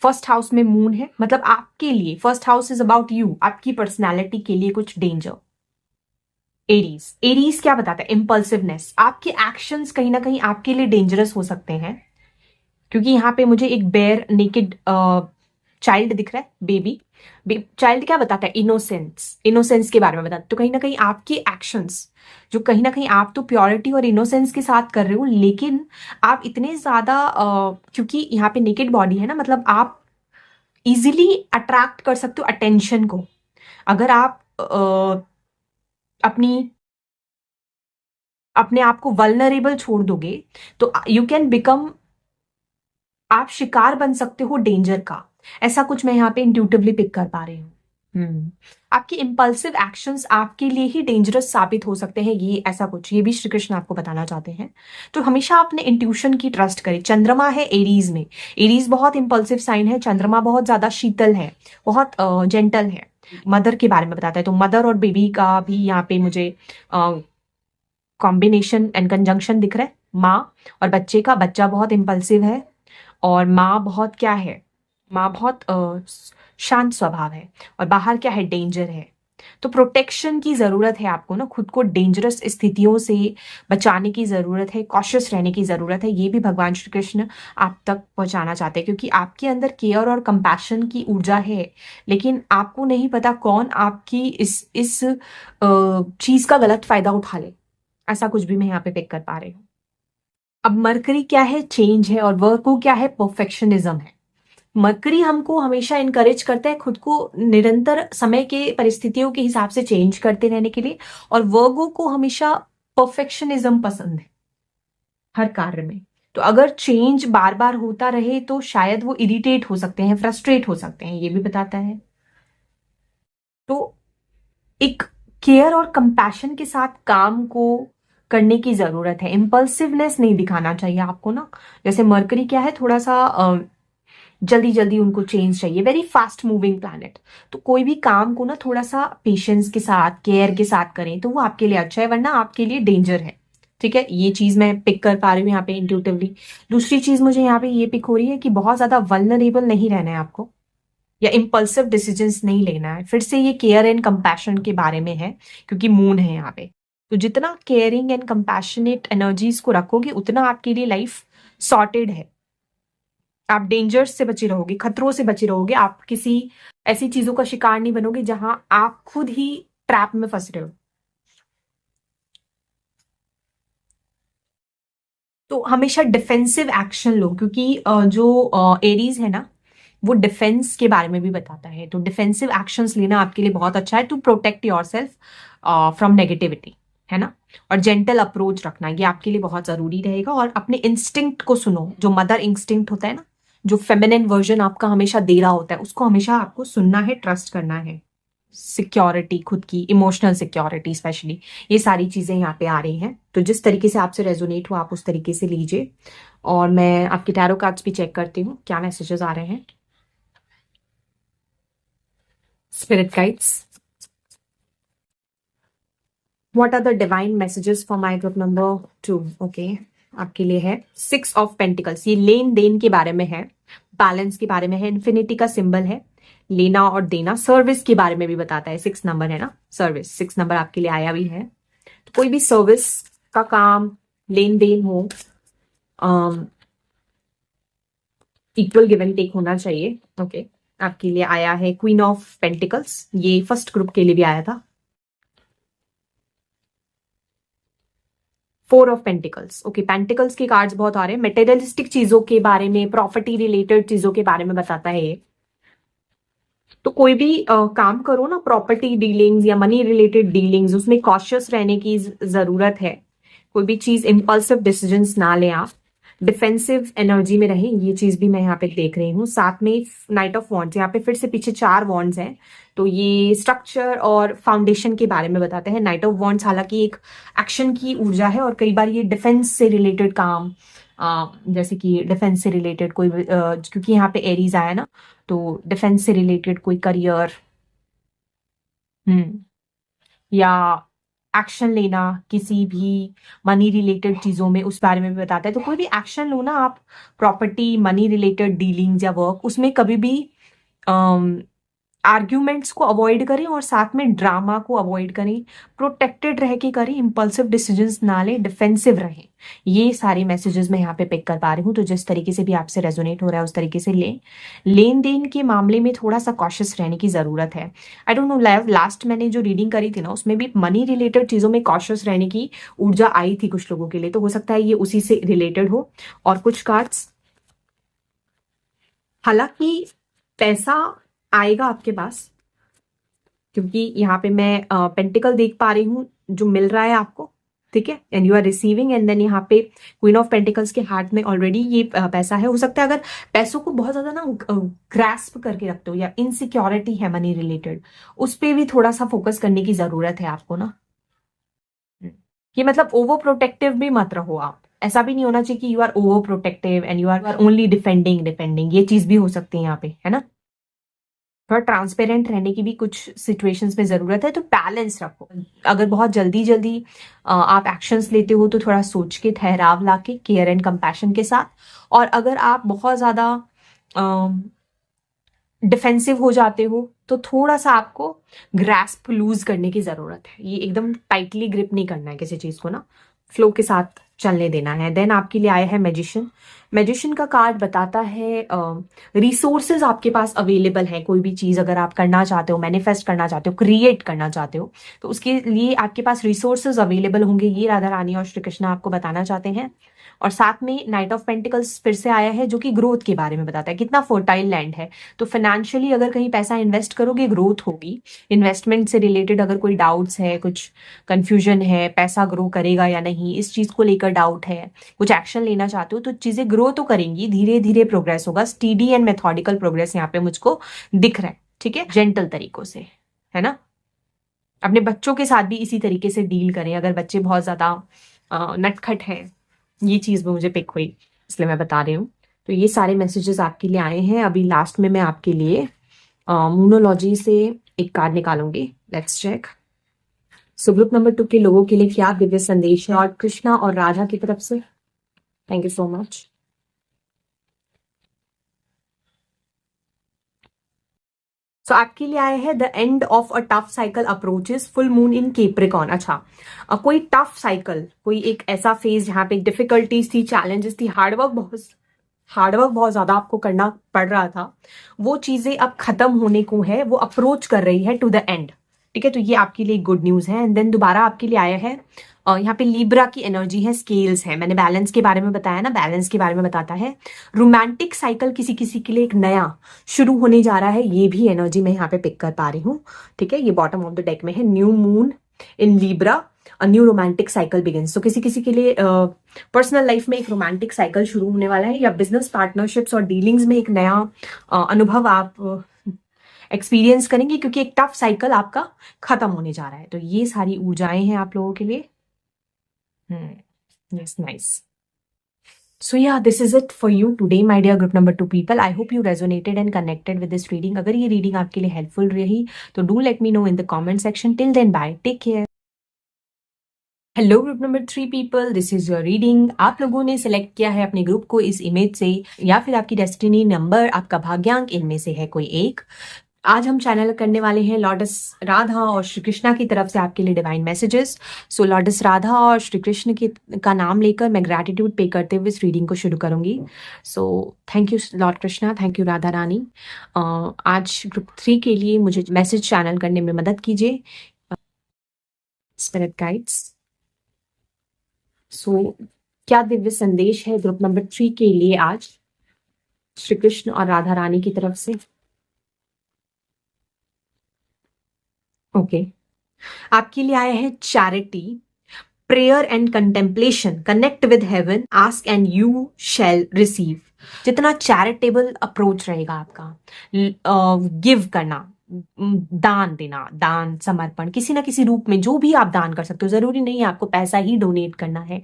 फर्स्ट हाउस में मून है, मतलब आपके लिए first house is about you, आपकी पर्सनैलिटी के लिए कुछ डेंजर। एरीज, एरीज क्या बताता है, इंपल्सिवनेस। आपके एक्शंस कहीं ना कहीं आपके लिए डेंजरस हो सकते हैं, क्योंकि यहाँ पे मुझे एक बेयर नेकेड चाइल्ड दिख रहा है, बेबी। चाइल्ड क्या बताता है, इनोसेंस, इनोसेंस के बारे में बताता है। तो कहीं ना कहीं आपके एक्शंस, जो कहीं ना कहीं आप तो प्योरिटी और इनोसेंस के साथ कर रहे हो, लेकिन आप इतने ज्यादा क्योंकि यहाँ पे नेकेड बॉडी है ना, मतलब आप इजिली अट्रैक्ट कर सकते हो अटेंशन को। अगर आप अपनी अपने आप को वल्नरेबल छोड़ दोगे, तो यू कैन बिकम, आप शिकार बन सकते हो डेंजर का। ऐसा कुछ मैं यहाँ पे इंट्यूटिवली पिक कर पा रही हूँ। आपके इंपल्सिव एक्शंस आपके लिए ही डेंजरस साबित हो सकते हैं, ये ऐसा कुछ, ये भी श्री कृष्ण आपको बताना चाहते हैं। तो हमेशा अपने इंट्यूशन की ट्रस्ट करें। चंद्रमा है एरीज में, एरीज बहुत इंपल्सिव साइन है। चंद्रमा बहुत ज्यादा शीतल है, बहुत जेंटल है। मदर के बारे में बताता है, तो मदर और बेबी का भी यहाँ पे मुझे कॉम्बिनेशन एंड कंजंक्शन दिख रहा है। माँ और बच्चे का, बच्चा बहुत इंपल्सिव है और माँ बहुत क्या है, माँ बहुत शांत स्वभाव है। और बाहर क्या है, डेंजर है। तो प्रोटेक्शन की जरूरत है आपको ना, खुद को डेंजरस स्थितियों से बचाने की जरूरत है, कॉशियस रहने की जरूरत है। ये भी भगवान श्री कृष्ण आप तक पहुंचाना चाहते हैं, क्योंकि आपके अंदर केयर और कंपैशन की ऊर्जा है, लेकिन आपको नहीं पता कौन आपकी इस चीज का गलत फायदा उठा ले। ऐसा कुछ भी मैं यहाँ पे पिक कर पा रही हूँ। अब मरकरी क्या है? चेंज है। और वर्गो क्या है? परफेक्शनिज्म है। मरकरी हमको हमेशा इनकरेज करता है खुद को निरंतर समय के परिस्थितियों के हिसाब से चेंज करते रहने के लिए, और वर्गो को हमेशा परफेक्शनिज्म पसंद है हर कार्य में। तो अगर चेंज बार बार होता रहे तो शायद वो इरिटेट हो सकते हैं, फ्रस्ट्रेट हो सकते हैं, ये भी बताता है। तो एक केयर और कंपैशन के साथ काम को करने की जरूरत है। इम्पल्सिवनेस नहीं दिखाना चाहिए आपको ना। जैसे मरकरी क्या है, थोड़ा सा जल्दी जल्दी उनको चेंज चाहिए, वेरी फास्ट मूविंग प्लैनेट। तो कोई भी काम को ना थोड़ा सा पेशेंस के साथ, केयर के साथ करें तो वो आपके लिए अच्छा है, वरना आपके लिए डेंजर है। ठीक है, ये चीज मैं पिक कर पा रही हूँ यहाँ पे इंट्यूटिवली। दूसरी चीज मुझे यहाँ पे ये पिक हो रही है कि बहुत ज्यादा वल्नरेबल नहीं रहना है आपको, या इम्पल्सिव डिसीजंस नहीं लेना है। फिर से ये केयर एंड कंपैशन के बारे में है, क्योंकि मून है यहाँ पे। तो जितना केयरिंग एंड कंपैशनेट एनर्जीज को रखोगे उतना आपके लिए लाइफ सॉर्टेड है। आप डेंजर्स से बचे रहोगे, खतरों से बचे रहोगे, आप किसी ऐसी चीजों का शिकार नहीं बनोगे जहां आप खुद ही ट्रैप में फंस रहे हो। तो हमेशा डिफेंसिव एक्शन लो, क्योंकि जो एरीज है ना, वो डिफेंस के बारे में भी बताता है। तो डिफेंसिव एक्शंस लेना आपके लिए बहुत अच्छा है, to protect yourself from negativity, है ना। और जेंटल अप्रोच रखना ये आपके लिए बहुत जरूरी रहेगा। और अपने इंस्टिंक्ट को सुनो, जो मदर इंस्टिंक्ट होता है ना, जो फेमिनिन वर्जन आपका हमेशा दे रहा होता है, उसको हमेशा आपको सुनना है, ट्रस्ट करना है। सिक्योरिटी, खुद की इमोशनल सिक्योरिटी स्पेशली, ये सारी चीजें यहाँ पे आ रही हैं। तो जिस तरीके से आपसे रेजोनेट हो आप उस तरीके से लीजिए। और मैं आपके टैरो कार्ड्स भी चेक करती हूँ क्या मैसेजेस आ रहे हैं। Spirit guides, what are the divine messages for my group number 2? Okay, आपके लिए है 6 ऑफ पेंटिकल्स। ये लेन देन के बारे में है, बैलेंस के बारे में है, इन्फिनिटी का सिंबल है, लेना और देना। सर्विस के बारे में भी बताता है, 6 नंबर है ना, सर्विस 6 नंबर आपके लिए आया भी है। तो कोई भी सर्विस का काम, लेन देन हो, इक्वल गिव एंड टेक होना चाहिए। ओके, आपके लिए आया है क्वीन ऑफ पेंटिकल्स, ये फर्स्ट ग्रुप के लिए भी आया था। 4 ऑफ पेंटिकल्स। ओके, पेंटिकल्स के कार्ड्स बहुत आ रहे हैं, मेटेरियलिस्टिक चीजों के बारे में, प्रॉपर्टी रिलेटेड चीजों के बारे में बताता है ये। तो कोई भी काम करो ना, प्रॉपर्टी डीलिंग्स या मनी रिलेटेड डीलिंग्स, उसमें कॉशियस रहने की जरूरत है। कोई भी चीज इम्पल्सिव डिसीजंस ना लें आप, डिफेंसिव एनर्जी में रहें, ये चीज भी मैं यहाँ पे देख रही हूँ। साथ में नाइट ऑफ वॉन्ड्स, यहाँ पे फिर से पीछे 4 वॉन्ड्स हैं, तो ये स्ट्रक्चर और फाउंडेशन के बारे में बताते हैं। नाइट ऑफ वॉन्ड्स हालांकि एक एक्शन की ऊर्जा है, और कई बार ये डिफेंस से रिलेटेड काम, जैसे कि डिफेंस से रिलेटेड कोई क्योंकि यहाँ पे एरीज आया ना, तो डिफेंस से रिलेटेड कोई करियर, या एक्शन लेना किसी भी मनी रिलेटेड चीजों में, उस बारे में भी बताता है। तो कोई भी एक्शन लो ना आप, प्रॉपर्टी, मनी रिलेटेड डीलिंग्स या वर्क, उसमें कभी भी आर्ग्यूमेंट्स को अवॉइड करें, और साथ में ड्रामा को अवॉइड करें, प्रोटेक्टेड रह के करें, इंपल्सिव डिसीजंस ना लें, डिफेंसिव रहें। ये सारे मैसेजेस मैं यहाँ पे पिक कर पा रही हूँ। तो जिस तरीके से भी आपसे रेजोनेट हो रहा है उस तरीके से लें। लेन देन के मामले में थोड़ा सा कॉशियस रहने की जरूरत है। आई डोंट नो, लास्ट मैंने जो रीडिंग करी थी ना, उसमें भी मनी रिलेटेड चीजों में कॉशियस रहने की ऊर्जा आई थी कुछ लोगों के लिए, तो हो सकता है ये उसी से रिलेटेड हो। और कुछ कार्ड्स, हालांकि पैसा आएगा आपके पास, क्योंकि यहाँ पे मैं पेंटिकल देख पा रही हूँ जो मिल रहा है आपको, ठीक है, and you are receiving. And then यहाँ पे क्वीन ऑफ पेंटिकल्स के हाथ में ऑलरेडी ये पैसा है। हो सकता है अगर पैसों को बहुत ज्यादा ना ग्रास्प करके रखते हो, या इनसिक्योरिटी है मनी रिलेटेड, उस पर भी थोड़ा सा फोकस करने की जरूरत है आपको ना। कि मतलब ओवर प्रोटेक्टिव भी मत रहो आप, ऐसा भी नहीं होना चाहिए कि you are over protective and you are only defending, ये चीज भी हो सकती है यहाँ पे, है ना। थोड़ा ट्रांसपेरेंट रहने की भी कुछ सिचुएशंस में जरूरत है, तो बैलेंस रखो। अगर बहुत जल्दी जल्दी आप एक्शंस लेते हो तो थोड़ा सोच के, ठहराव लाके, केयर एंड कंपैशन के साथ। और अगर आप बहुत ज्यादा डिफेंसिव हो जाते हो तो थोड़ा सा आपको ग्रैस्प लूज करने की जरूरत है। ये एकदम टाइटली ग्रिप नहीं करना है किसी चीज को ना, फ्लो के साथ चलने देना है। देन आपके लिए आया है मैजिशियन। मैजिशियन का कार्ड बताता है रिसोर्सेज आपके पास अवेलेबल है। कोई भी चीज अगर आप करना चाहते हो, मैनिफेस्ट करना चाहते हो, क्रिएट करना चाहते हो, तो उसके लिए आपके पास रिसोर्सेज अवेलेबल होंगे। ये राधा रानी और श्री कृष्ण आपको बताना चाहते हैं। और साथ में नाइट ऑफ पेंटिकल्स फिर से आया है, जो कि ग्रोथ के बारे में बताता है, कितना फर्टाइल लैंड है। तो फाइनेंशियली अगर कहीं पैसा इन्वेस्ट करोगे, ग्रोथ होगी। इन्वेस्टमेंट से रिलेटेड अगर कोई डाउट्स है, कुछ कंफ्यूजन है, पैसा ग्रो करेगा या नहीं, इस चीज को लेकर डाउट है, कुछ एक्शन लेना चाहते हो, तो चीजें ग्रो तो करेंगी, धीरे धीरे प्रोग्रेस होगा। स्टीडी एंड मेथोडिकल प्रोग्रेस यहाँ पे मुझको दिख रहा है, ठीक है, जेंटल तरीकों से, है ना। अपने बच्चों के साथ भी इसी तरीके से डील करें। अगर बच्चे बहुत ज्यादा नटखट हैं, ये चीज भी मुझे पिक हुई, इसलिए मैं बता रही हूँ। तो ये सारे मैसेजेस आपके लिए आए हैं। अभी लास्ट में मैं आपके लिए मूनोलॉजी से एक कार्ड निकालूंगी। Let's check. So group number 2 के लोगों के लिए क्या दिव्य संदेश है और कृष्णा और राधा की तरफ से। Thank you so much. So आपके लिए आया है the end of a tough cycle approaches, full moon in Capricorn. अच्छा, कोई टफ साइकिल, कोई एक ऐसा फेज जहां पे डिफिकल्टीज थी, चैलेंजेस थी, हार्डवर्क बहुत ज्यादा आपको करना पड़ रहा था, वो चीजें अब खत्म होने को है, वो अप्रोच कर रही है टू द एंड, ठीक है। तो ये आपके लिए गुड न्यूज है। एंड देन दोबारा आपके लिए आया है यहाँ पे लिब्रा की एनर्जी है, स्केल्स है। मैंने बैलेंस के बारे में बताया ना, बैलेंस के बारे में बताता है। रोमांटिक साइकिल किसी किसी के लिए एक नया शुरू होने जा रहा है, ये भी एनर्जी मैं यहाँ पे पिक कर पा रही हूँ, ठीक है। ये बॉटम ऑफ द डेक में है, new moon in Libra, a new romantic cycle begins. तो किसी किसी के लिए पर्सनल लाइफ में एक रोमांटिक साइकिल शुरू होने वाला है, या बिजनेस पार्टनरशिप्स और डीलिंग्स में एक नया अनुभव आप एक्सपीरियंस करेंगे, क्योंकि एक टफ साइकिल आपका खत्म होने जा रहा है। तो ये सारी ऊर्जाएं हैं आप लोगों के लिए। Yes, nice. So yeah, this is it for you today, my dear group number 2 people. I hope you resonated and connected with this reading. अगर ये reading आपके लिए helpful रही तो do let me know in the comment section. Till then, bye. Take care. Hello group number 3 people, this is your reading. आप लोगों ने select किया है अपने ग्रुप को इस इमेज से, या फिर आपकी डेस्टिनी नंबर, आपका भाग्यांक, इनमें से है कोई एक। आज हम चैनल करने वाले हैं लॉर्डस राधा और श्री कृष्णा की तरफ से आपके लिए डिवाइन मैसेजेस। सो लॉर्डस राधा और श्री कृष्ण का नाम लेकर मैं ग्रैटिट्यूड पे करते हुए इस रीडिंग को शुरू करूंगी। So thank you lord Krishna, thank you Radha Rani. आज ग्रुप 3 के लिए मुझे मैसेज चैनल करने में मदद कीजिए, स्पिरिट गाइड्स। सो क्या दिव्य संदेश है ग्रुप नंबर 3 के लिए आज श्री कृष्ण और राधा रानी की तरफ से। ओके, आपके लिए आया है charity, prayer and contemplation, connect with heaven, ask and you shall receive. जितना चैरिटेबल अप्रोच रहेगा आपका, गिव करना, दान देना, दान समर्पण किसी ना किसी रूप में, जो भी आप दान कर सकते हो, जरूरी नहीं है आपको पैसा ही डोनेट करना है।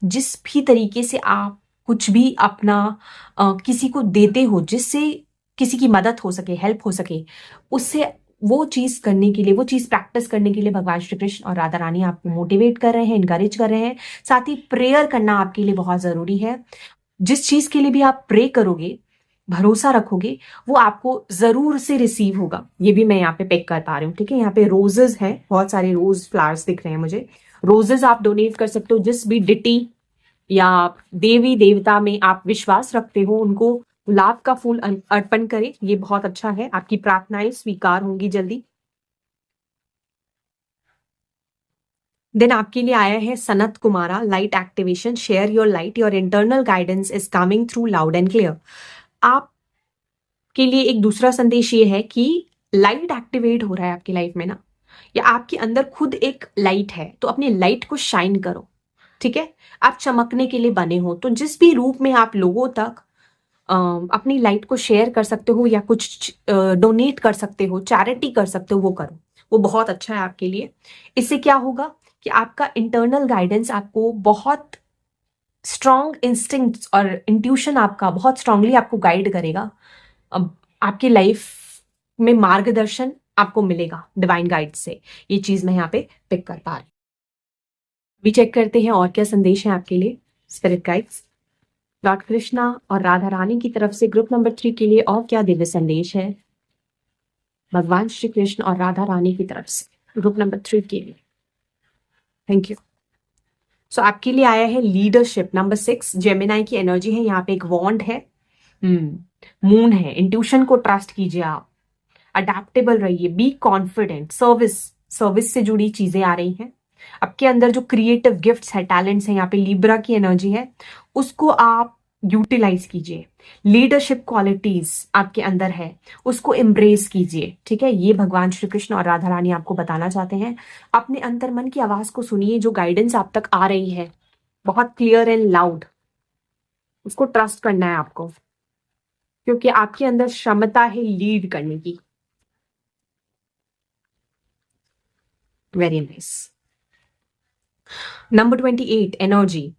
जिस भी तरीके से आप कुछ भी अपना किसी को देते हो, जिससे किसी की मदद हो सके, हेल्प हो सके, उससे वो चीज करने के लिए, वो चीज प्रैक्टिस करने के लिए भगवान श्री कृष्ण और राधा रानी आपको मोटिवेट कर रहे हैं, इनकरेज कर रहे हैं। साथ ही प्रेयर करना आपके लिए बहुत जरूरी है। जिस चीज के लिए भी आप प्रे करोगे, भरोसा रखोगे, वो आपको जरूर से रिसीव होगा। ये भी मैं यहाँ पे पिक कर पा रही हूँ, ठीक है। यहाँ पे रोजेस हैं, बहुत सारे रोज फ्लावर्स दिख रहे हैं मुझे। रोजेस आप डोनेट कर सकते हो, जिस भी डिटी या देवी देवता में आप विश्वास रखते हो, उनको गुलाब का फूल अर्पण करें। ये बहुत अच्छा है, आपकी प्रार्थनाएं स्वीकार होंगी जल्दी। देन आपके लिए आया है Sanat Kumara, light activation, share your light, your internal guidance is coming through loud and clear. आपके लिए एक दूसरा संदेश ये है कि लाइट एक्टिवेट हो रहा है आपकी लाइफ में ना, या आपके अंदर खुद एक लाइट है, तो अपनी लाइट को शाइन करो, ठीक है। आप चमकने के लिए बने हो, तो जिस भी रूप में आप लोगों तक अपनी लाइट को शेयर कर सकते हो, या कुछ डोनेट कर सकते हो, चैरिटी कर सकते हो, वो करो। वो बहुत अच्छा है आपके लिए। इससे क्या होगा कि आपका इंटरनल गाइडेंस आपको बहुत स्ट्रॉन्ग इंस्टिंक्ट्स और इंट्यूशन आपका बहुत स्ट्रांगली आपको गाइड करेगा। अब आपकी लाइफ में मार्गदर्शन आपको मिलेगा डिवाइन गाइड से। ये चीज मैं यहाँ पे पिक कर पा रही हूँ। अभी चेक करते हैं और क्या संदेश है आपके लिए स्पिरिट गाइड्स। लॉर्ड कृष्णा और राधा रानी की तरफ से ग्रुप नंबर 3 के लिए और क्या दिव्य संदेश है। भगवान श्री कृष्ण और राधा रानी की तरफ से ग्रुप नंबर 3 के लिए। Thank you. सो आपके लिए आया है लीडरशिप नंबर 6, जेमिनाई की एनर्जी है। यहाँ पे एक वॉन्ड है, मून है। इंट्यूशन को ट्रस्ट कीजिए आप, अडेप्टेबल रहिए, बी कॉन्फिडेंट। सर्विस से जुड़ी चीजें आ रही हैं। आपके अंदर जो क्रिएटिव गिफ्ट्स है, टैलेंट्स है, यहाँ पे लिब्रा की एनर्जी है, उसको आप यूटिलाइज कीजिए। लीडरशिप क्वालिटीज आपके अंदर है, उसको एम्ब्रेस कीजिए। ठीक है, ये भगवान श्री कृष्ण और राधा रानी आपको बताना चाहते हैं। अपने अंतर मन की आवाज को सुनिए, जो गाइडेंस आप तक आ रही है बहुत क्लियर एंड लाउड, उसको ट्रस्ट करना है आपको, क्योंकि आपके अंदर क्षमता है लीड करने की। Very nice. नंबर 28 एनर्जी,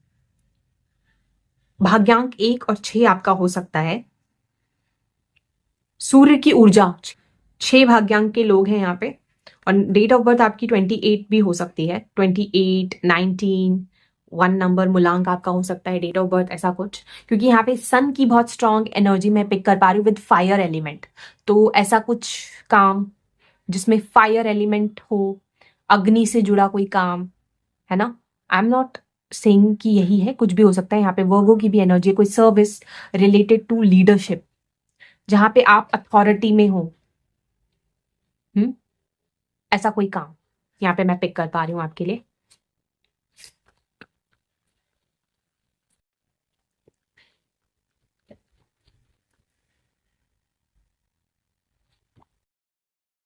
भाग्यांक 1 और 6 आपका हो सकता है। सूर्य की ऊर्जा, 6 भाग्यांक के लोग हैं यहाँ पे, और डेट ऑफ बर्थ आपकी 28 भी हो सकती है। 28, 19, 1 नंबर मूलांक आपका हो सकता है, डेट ऑफ बर्थ ऐसा कुछ, क्योंकि यहाँ पे सन की बहुत स्ट्रांग एनर्जी मैं पिक कर पा रही हूँ विद फायर एलिमेंट। तो ऐसा कुछ काम जिसमें फायर एलिमेंट हो, अग्नि से जुड़ा कोई काम है ना। आई एम नॉट सेइंग कि यही है, कुछ भी हो सकता है। यहाँ पे वर्गो की भी एनर्जी, कोई सर्विस रिलेटेड टू लीडरशिप, जहां पे आप अथॉरिटी में हो, ऐसा कोई काम यहाँ पे मैं पिक कर पा रही हूँ आपके लिए।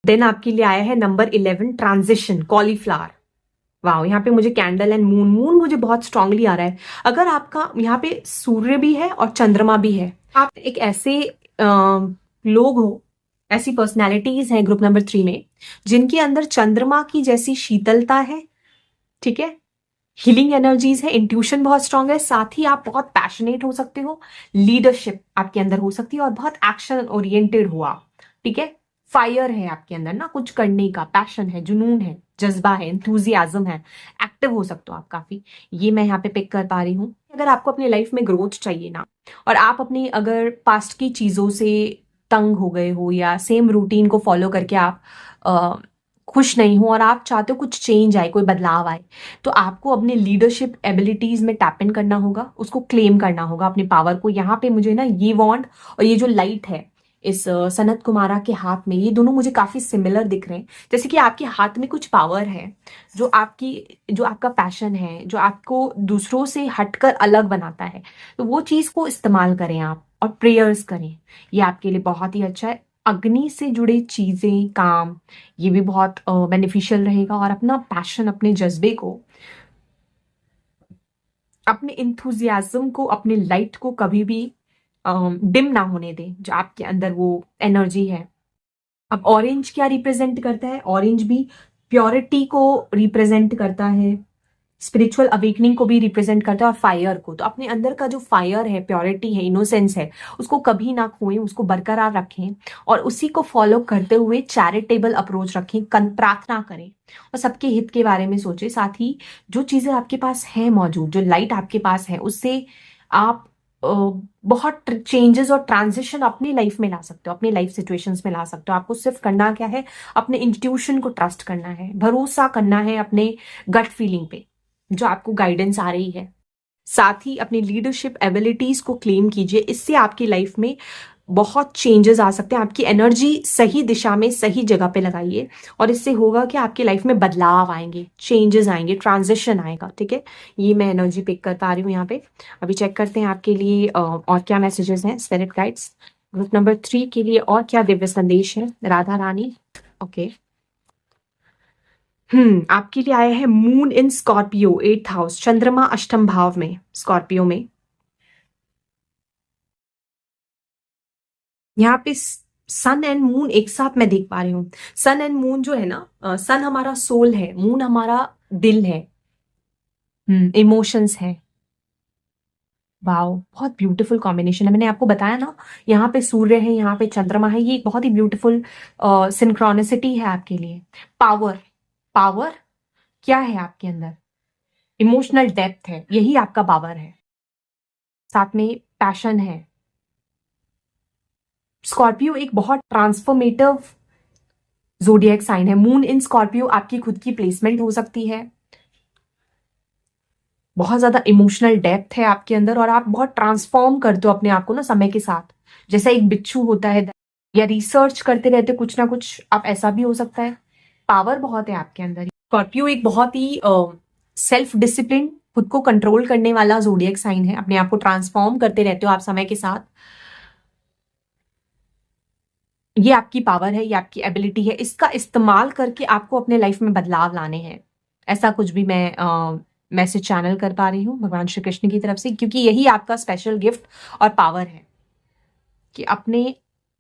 देन आपके लिए आया है नंबर 11 ट्रांजिशन, कॉलीफ्लावर। वाह, यहाँ पे मुझे कैंडल एंड मून, मून मुझे बहुत स्ट्रांगली आ रहा है। अगर आपका यहाँ पे सूर्य भी है और चंद्रमा भी है, आप एक ऐसे लोग हो, ऐसी पर्सनैलिटीज हैं ग्रुप नंबर 3 में, जिनके अंदर चंद्रमा की जैसी शीतलता है। ठीक है, हीलिंग एनर्जीज है, इंट्यूशन बहुत स्ट्रांग है, साथ ही आप बहुत पैशनेट हो सकते हो, लीडरशिप आपके अंदर हो सकती है, और बहुत एक्शन ओरिएंटेड हो आप। ठीक है, फायर है आपके अंदर ना, कुछ करने का पैशन है, जुनून है, जज्बा है, एंथुजियाज्म है, एक्टिव हो सकते हो आप काफी। ये मैं यहाँ पे पिक कर पा रही हूँ। अगर आपको अपनी लाइफ में ग्रोथ चाहिए ना, और आप अपनी अगर पास्ट की चीजों से तंग हो गए हो, या सेम रूटीन को फॉलो करके आप खुश नहीं हो, और आप चाहते हो कुछ चेंज आए, कोई बदलाव आए, तो आपको अपने लीडरशिप एबिलिटीज में टैप इन करना होगा, उसको क्लेम करना होगा, अपनी पावर को। यहाँ पे मुझे ना ये वॉन्ड और ये जो लाइट है इस सनत कुमारा के हाथ में, ये दोनों मुझे काफी सिमिलर दिख रहे हैं। जैसे कि आपके हाथ में कुछ पावर है, जो आपका पैशन है, जो आपको दूसरों से हटकर अलग बनाता है, तो वो चीज को इस्तेमाल करें आप, और प्रेयर्स करें। ये आपके लिए बहुत ही अच्छा है। अग्नि से जुड़े चीजें, काम, ये भी बहुत बेनिफिशियल रहेगा। और अपना पैशन, अपने जज्बे को, अपने इंथुजियाज्म को, अपने लाइट को कभी भी डिम ना होने दें, जो आपके अंदर वो एनर्जी है। अब ऑरेंज क्या रिप्रेजेंट करता है? ऑरेंज भी प्योरिटी को रिप्रेजेंट करता है, स्पिरिचुअल अवेकनिंग को भी रिप्रेजेंट करता है, और फायर को। तो अपने अंदर का जो फायर है, प्योरिटी है, इनोसेंस है, उसको कभी ना खोएं, उसको बरकरार रखें, और उसी को फॉलो करते हुए चैरिटेबल अप्रोच रखें, प्रार्थना करें, और सबके हित के बारे में सोचें। साथ ही जो चीजें आपके पास है मौजूद, जो लाइट आपके पास है, उससे आप बहुत चेंजेस और ट्रांजिशन अपनी लाइफ में ला सकते हो, अपनी लाइफ सिचुएशंस में ला सकते हो। आपको सिर्फ करना क्या है? अपने इंट्यूशन को ट्रस्ट करना है, भरोसा करना है अपने गट फीलिंग पे, जो आपको गाइडेंस आ रही है। साथ ही अपनी लीडरशिप एबिलिटीज को क्लेम कीजिए, इससे आपकी लाइफ में बहुत चेंजेस आ सकते हैं। आपकी एनर्जी सही दिशा में, सही जगह पे लगाइए, और इससे होगा कि आपकी लाइफ में बदलाव आएंगे, चेंजेस आएंगे, ट्रांजिशन आएगा। ठीक है, ये मैं एनर्जी पिक कर पा रही हूँ यहाँ पे। अभी चेक करते हैं आपके लिए और क्या मैसेजेस हैं स्पिरिट गाइड्स ग्रुप नंबर 3 के लिए, और क्या दिव्य संदेश है राधा रानी। ओके, आपके लिए आया है moon in Scorpio 8th house, चंद्रमा अष्टम भाव में स्कॉर्पियो में। यहाँ पे सन एंड मून एक साथ मैं देख पा रही हूँ। सन एंड मून जो है ना, सन हमारा सोल है, मून हमारा दिल है, इमोशंस है। वाओ, बहुत ब्यूटीफुल कॉम्बिनेशन है। मैंने आपको बताया ना, यहाँ पे सूर्य है, यहाँ पे चंद्रमा है, ये एक बहुत ही ब्यूटीफुल सिंक्रोनिसिटी है आपके लिए। पावर, पावर क्या है आपके अंदर? इमोशनल डेप्थ है, यही आपका पावर है। साथ में पैशन है। स्कॉर्पियो एक बहुत ट्रांसफॉर्मेटिव जोडिएक साइन है। मून इन स्कॉर्पियो आपकी खुद की प्लेसमेंट हो सकती है। बहुत ज्यादा इमोशनल डेप्थ है आपके अंदर और आप बहुत ट्रांसफॉर्म करते हो अपने आप को ना समय के साथ, जैसा एक बिच्छू होता है, या रिसर्च करते रहते कुछ ना कुछ, आप ऐसा भी हो सकता है। पावर बहुत है आपके अंदर। स्कॉर्पियो एक बहुत ही सेल्फ डिसिप्लिन, खुद को कंट्रोल करने वाला जोडिएक साइन है। अपने आप को ट्रांसफॉर्म करते रहते हो आप समय के साथ। ये आपकी पावर है, ये आपकी एबिलिटी है। इसका इस्तेमाल करके आपको अपने लाइफ में बदलाव लाने हैं। ऐसा कुछ भी मैं मैसेज चैनल कर पा रही हूँ भगवान श्री कृष्ण की तरफ से, क्योंकि यही आपका स्पेशल गिफ्ट और पावर है कि अपने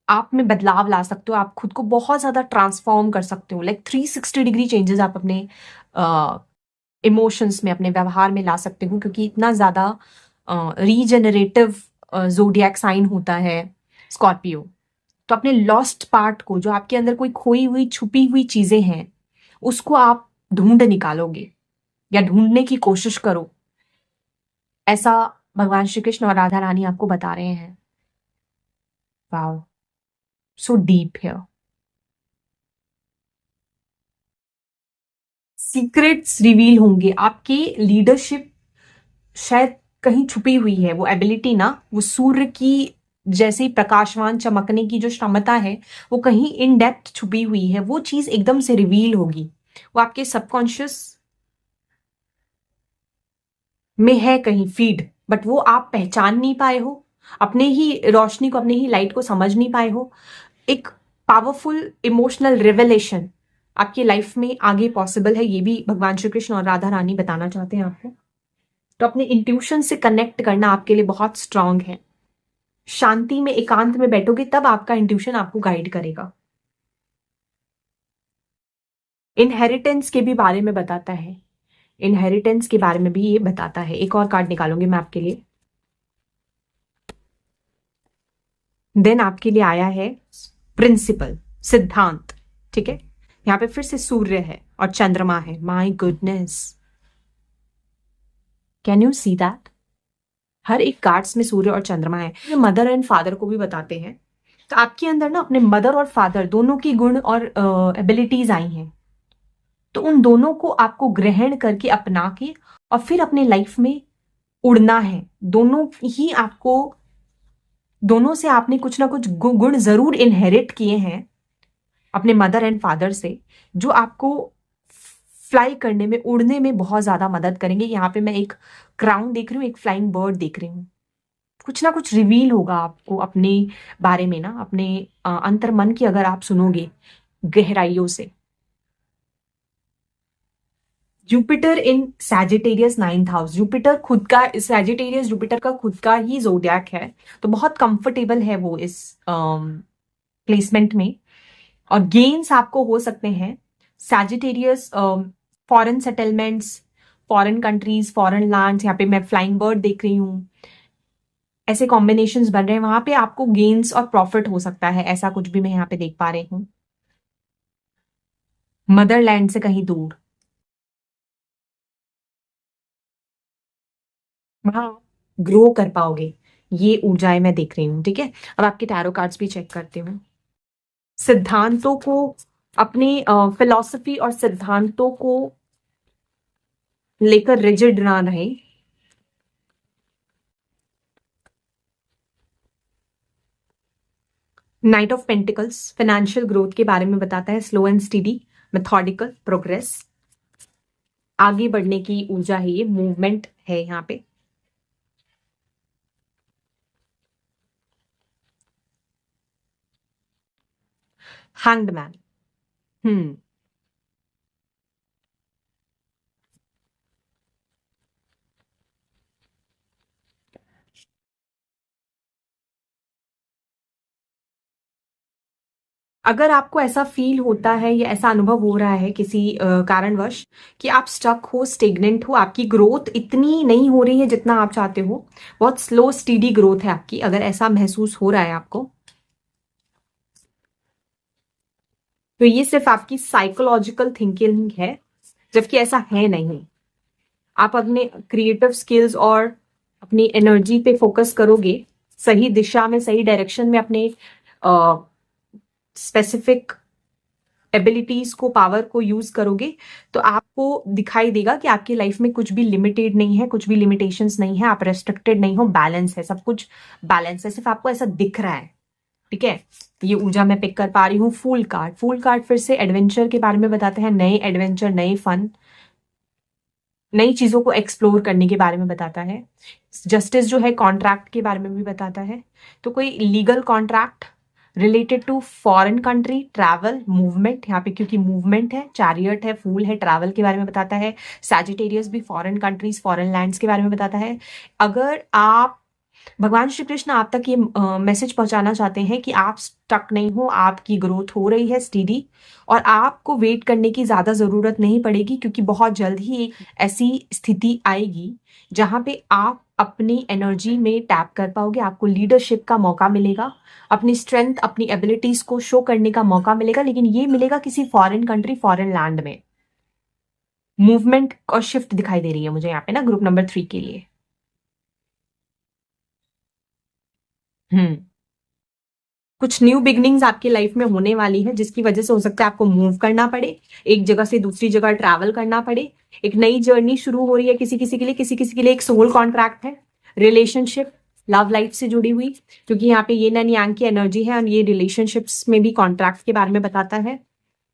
आप में बदलाव ला सकते हो। आप खुद को बहुत ज्यादा ट्रांसफॉर्म कर सकते हो। लाइक 360 डिग्री चेंजेस आप अपने इमोशंस में, अपने व्यवहार में ला सकते हो, क्योंकि इतना ज्यादा रीजेनरेटिव जोडिएक साइन होता है स्कॉर्पियो। तो अपने लॉस्ट पार्ट को, जो आपके अंदर कोई खोई हुई छुपी हुई चीजें हैं, उसको आप ढूंढ निकालोगे या ढूंढने की कोशिश करो, ऐसा भगवान श्री कृष्ण और राधा रानी आपको बता रहे हैं। Wow, so deep here. Secrets reveal होंगे। आपकी लीडरशिप शायद कहीं छुपी हुई है। वो एबिलिटी ना, वो सूर्य की जैसे प्रकाशवान चमकने की जो क्षमता है, वो कहीं इन डेप्थ छुपी हुई है। वो चीज एकदम से रिवील होगी। वो आपके सबकॉन्शियस में है कहीं फीड, बट वो आप पहचान नहीं पाए हो, अपने ही रोशनी को, अपने ही लाइट को समझ नहीं पाए हो। एक पावरफुल इमोशनल रिवेलेशन आपकी लाइफ में आगे पॉसिबल है। ये भी भगवान श्री कृष्ण और राधा रानी बताना चाहते हैं आपको। तो अपने इंट्यूशन से कनेक्ट करना आपके लिए बहुत स्ट्रांग है। शांति में, एकांत में बैठोगे तब आपका इंट्यूशन आपको गाइड करेगा। इनहेरिटेंस के भी बारे में बताता है। इनहेरिटेंस के बारे में भी ये बताता है। एक और कार्ड निकालूंगी मैं आपके लिए। देन आपके लिए आया है प्रिंसिपल, सिद्धांत। ठीक है, यहां पे फिर से सूर्य है और चंद्रमा है। My goodness, can you see that? हर एक कार्ड्स में सूर्य और चंद्रमा है। ये मदर एंड फादर को भी बताते हैं। तो आपके अंदर ना अपने मदर और फादर दोनों की गुण और एबिलिटीज आई हैं। तो उन दोनों को आपको ग्रहण करके, अपना के, और फिर अपने लाइफ में उड़ना है। दोनों ही आपको, दोनों से आपने कुछ ना कुछ गुण जरूर इनहेरिट किए हैं अपने मदर एंड फादर से, जो आपको फ्लाई करने में, उड़ने में बहुत ज्यादा मदद करेंगे। यहाँ पे मैं एक क्राउन देख रही हूँ, एक फ्लाइंग बर्ड देख रही हूँ। कुछ ना कुछ रिवील होगा आपको अपने बारे में ना, अपने अंतर मन की अगर आप सुनोगे गहराइयों से। Jupiter in Sagittarius 9th house. Jupiter खुद का, सैजिटेरियस जुपिटर का खुद का ही जोडियाक है, तो बहुत कंफर्टेबल है वो इस प्लेसमेंट में। और गेन्स आपको हो सकते हैं। Sagittarius foreign settlements, foreign countries, foreign lands, यहाँ पे मैं फ्लाइंग बर्ड देख रही हूँ। ऐसे कॉम्बिनेशंस बन रहे हैं, वहां पे आपको गेन्स और प्रॉफिट हो सकता है। ऐसा कुछ भी मैं यहाँ पे देख पा रही हूँ। मदरलैंड से कहीं दूर, वहां ग्रो कर पाओगे, ये ऊर्जाएं मैं देख रही हूँ। ठीक है, अब आपके टैरो कार्ड्स भी चेक करते हूँ। सिद्धांतों को, अपनी फिलॉसफी और सिद्धांतों को लेकर रिजिड ना रहे। Night of pentacles financial growth के बारे में बताता है। Slow and steady methodical progress, आगे बढ़ने की ऊर्जा है, ये मूवमेंट है यहाँ पे। Hanged man. हम्म, अगर आपको ऐसा फील होता है या ऐसा अनुभव हो रहा है किसी कारणवश कि आप स्टक हो, स्टेगनेंट हो, आपकी ग्रोथ इतनी नहीं हो रही है जितना आप चाहते हो, बहुत स्लो स्टीडी ग्रोथ है आपकी, अगर ऐसा महसूस हो रहा है आपको, तो ये सिर्फ आपकी साइकोलॉजिकल थिंकिंग है, जबकि ऐसा है नहीं। आप अपने क्रिएटिव स्किल्स और अपनी एनर्जी पे फोकस करोगे, सही दिशा में, सही डायरेक्शन में, अपने स्पेसिफिक एबिलिटीज को, पावर को यूज करोगे तो आपको दिखाई देगा कि आपकी लाइफ में कुछ भी लिमिटेड नहीं है, कुछ भी लिमिटेशंस नहीं है, आप रेस्ट्रिक्टेड नहीं हो, बैलेंस है, सब कुछ बैलेंस है, सिर्फ आपको ऐसा दिख रहा है। ठीक है, ये ऊर्जा मैं पिक कर पा रही हूँ। फूल कार्ड, फूल कार्ड फिर से एडवेंचर के बारे में बताते हैं, नए एडवेंचर, नए फन, नई चीजों को एक्सप्लोर करने के बारे में बताता है। जस्टिस जो है कॉन्ट्रैक्ट के बारे में भी बताता है, तो कोई legal contract related to foreign country, travel, movement, यहाँ पे क्योंकि मूवमेंट है, चैरियट है, फूल है, ट्रैवल के बारे में बताता है। सैजिटेरियस भी फॉरेन कंट्रीज, फॉरेन लैंड्स के बारे में बताता है। अगर आप, भगवान श्री कृष्ण आप तक ये मैसेज पहुंचाना चाहते हैं कि आप स्टक नहीं हो, आपकी ग्रोथ हो रही है स्टीडी, और आपको वेट करने की ज्यादा जरूरत नहीं पड़ेगी, क्योंकि बहुत जल्द ही एक ऐसी स्थिति आएगी जहां पे आप अपनी एनर्जी में टैप कर पाओगे, आपको लीडरशिप का मौका मिलेगा, अपनी स्ट्रेंथ, अपनी एबिलिटीज को शो करने का मौका मिलेगा, लेकिन ये मिलेगा किसी फॉरेन कंट्री, फॉरेन लैंड में। मूवमेंट और शिफ्ट दिखाई दे रही है मुझे यहाँ पे ना, ग्रुप नंबर 3 के लिए। हम्म, कुछ न्यू बिगनिंग्स आपकी लाइफ में होने वाली है, जिसकी वजह से हो सकता है आपको मूव करना पड़े, एक जगह से दूसरी जगह ट्रैवल करना पड़े, एक नई जर्नी शुरू हो रही है किसी किसी के लिए, किसी किसी के लिए एक सोल कॉन्ट्रैक्ट है, रिलेशनशिप, लव लाइफ से जुड़ी हुई, क्योंकि यहाँ पे ये नन यांग की एनर्जी है और ये रिलेशनशिप्स में भी कॉन्ट्रैक्ट के बारे में बताता है।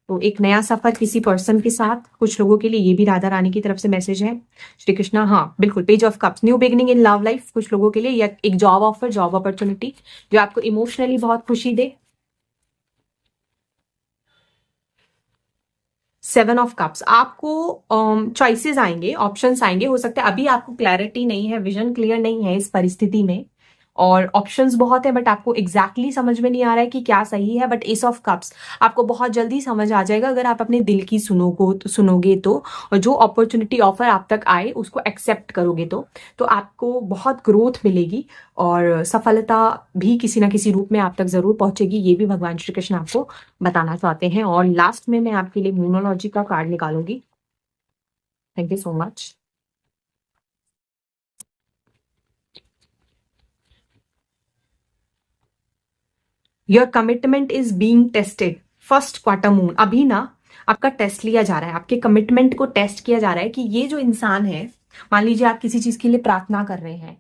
तो एक नया सफर किसी पर्सन के साथ, कुछ लोगों के लिए ये भी राधा रानी की तरफ से मैसेज है। श्री कृष्णा, हाँ बिल्कुल, page of cups, new beginning in love life कुछ लोगों के लिए, या एक जॉब ऑफर, जॉब अपॉर्चुनिटी जो आपको इमोशनली बहुत खुशी दे। 7 ऑफ कप्स, आपको चॉइसेस आएंगे, ऑप्शंस आएंगे, हो सकता है अभी आपको क्लैरिटी नहीं है, विजन क्लियर नहीं है इस परिस्थिति में, और ऑप्शंस बहुत है, बट आपको एग्जैक्टली समझ में नहीं आ रहा है कि क्या सही है। बट एस ऑफ कप्स आपको बहुत जल्दी समझ आ जाएगा अगर आप अपने दिल की सुनोगे तो, और जो अपॉर्चुनिटी ऑफर आप तक आए उसको एक्सेप्ट करोगे तो आपको बहुत ग्रोथ मिलेगी और सफलता भी किसी ना किसी रूप में आप तक जरूर पहुंचेगी। ये भी भगवान श्री कृष्ण आपको बताना चाहते हैं। और लास्ट में मैं आपके लिए न्यूमरोलॉजी का कार्ड निकालूंगी। Thank you so much. Your commitment is being tested, first quarter moon, अभी ना आपका टेस्ट लिया जा रहा है, आपके कमिटमेंट को टेस्ट किया जा रहा है कि ये जो इंसान है, मान लीजिए आप किसी चीज के लिए प्रार्थना कर रहे हैं,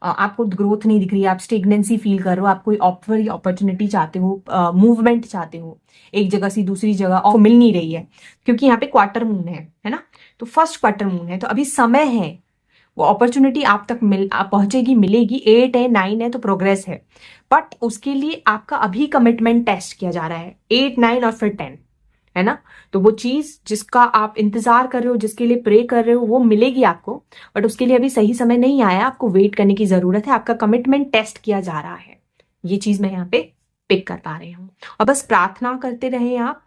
आपको ग्रोथ नहीं दिख रही है, आप स्टेगनेंसी फील कर रहे हो, आप कोई ऑफर अपॉर्चुनिटी चाहते हो, मूवमेंट चाहते हो, एक जगह से दूसरी जगह, और मिल नहीं रही है, क्योंकि यहाँ पे क्वार्टर मून है ना, तो फर्स्ट क्वार्टर मून है, तो अभी समय है, वो अपॉर्चुनिटी आप तक पहुंचेगी, मिलेगी। 8 है, 9 है, तो प्रोग्रेस है, बट उसके लिए आपका अभी कमिटमेंट टेस्ट किया जा रहा है। 8, 9 और फिर 10 है ना, तो वो चीज जिसका आप इंतजार कर रहे हो, जिसके लिए प्रे कर रहे हो, वो मिलेगी आपको, बट उसके लिए अभी सही समय नहीं आया, आपको वेट करने की जरूरत है, आपका कमिटमेंट टेस्ट किया जा रहा है। ये चीज मैं यहाँ पे पिक कर पा रही हूँ, और बस प्रार्थना करते रहे आप।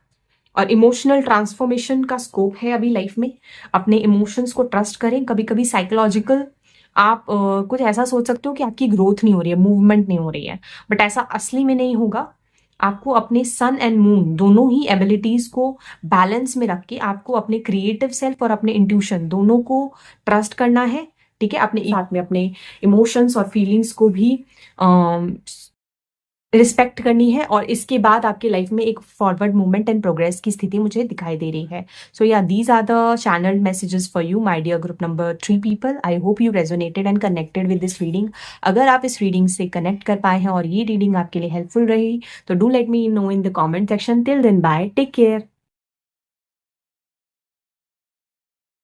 और इमोशनल ट्रांसफॉर्मेशन का स्कोप है अभी लाइफ में, अपने इमोशंस को ट्रस्ट करें। कभी कभी साइकोलॉजिकल आप कुछ ऐसा सोच सकते हो कि आपकी ग्रोथ नहीं हो रही है, मूवमेंट नहीं हो रही है, बट ऐसा असली में नहीं होगा। आपको अपने सन एंड मून दोनों ही एबिलिटीज को बैलेंस में रख के आपको अपने क्रिएटिव सेल्फ और अपने इंट्यूशन दोनों को ट्रस्ट करना है। ठीक है, अपने साथ में अपने इमोशंस और फीलिंग्स को भी रिस्पेक्ट करनी है, और इसके बाद आपकी लाइफ में एक फॉरवर्ड मूवमेंट एंड प्रोग्रेस की स्थिति मुझे दिखाई दे रही है। सो या these are the channel messages for you my dear group number 3 people. I hope you resonated and connected with this reading. अगर आप इस रीडिंग से कनेक्ट कर पाए हैं और ये रीडिंग आपके लिए हेल्पफुल रही, तो do let me know in the comment section. Till then bye, take care.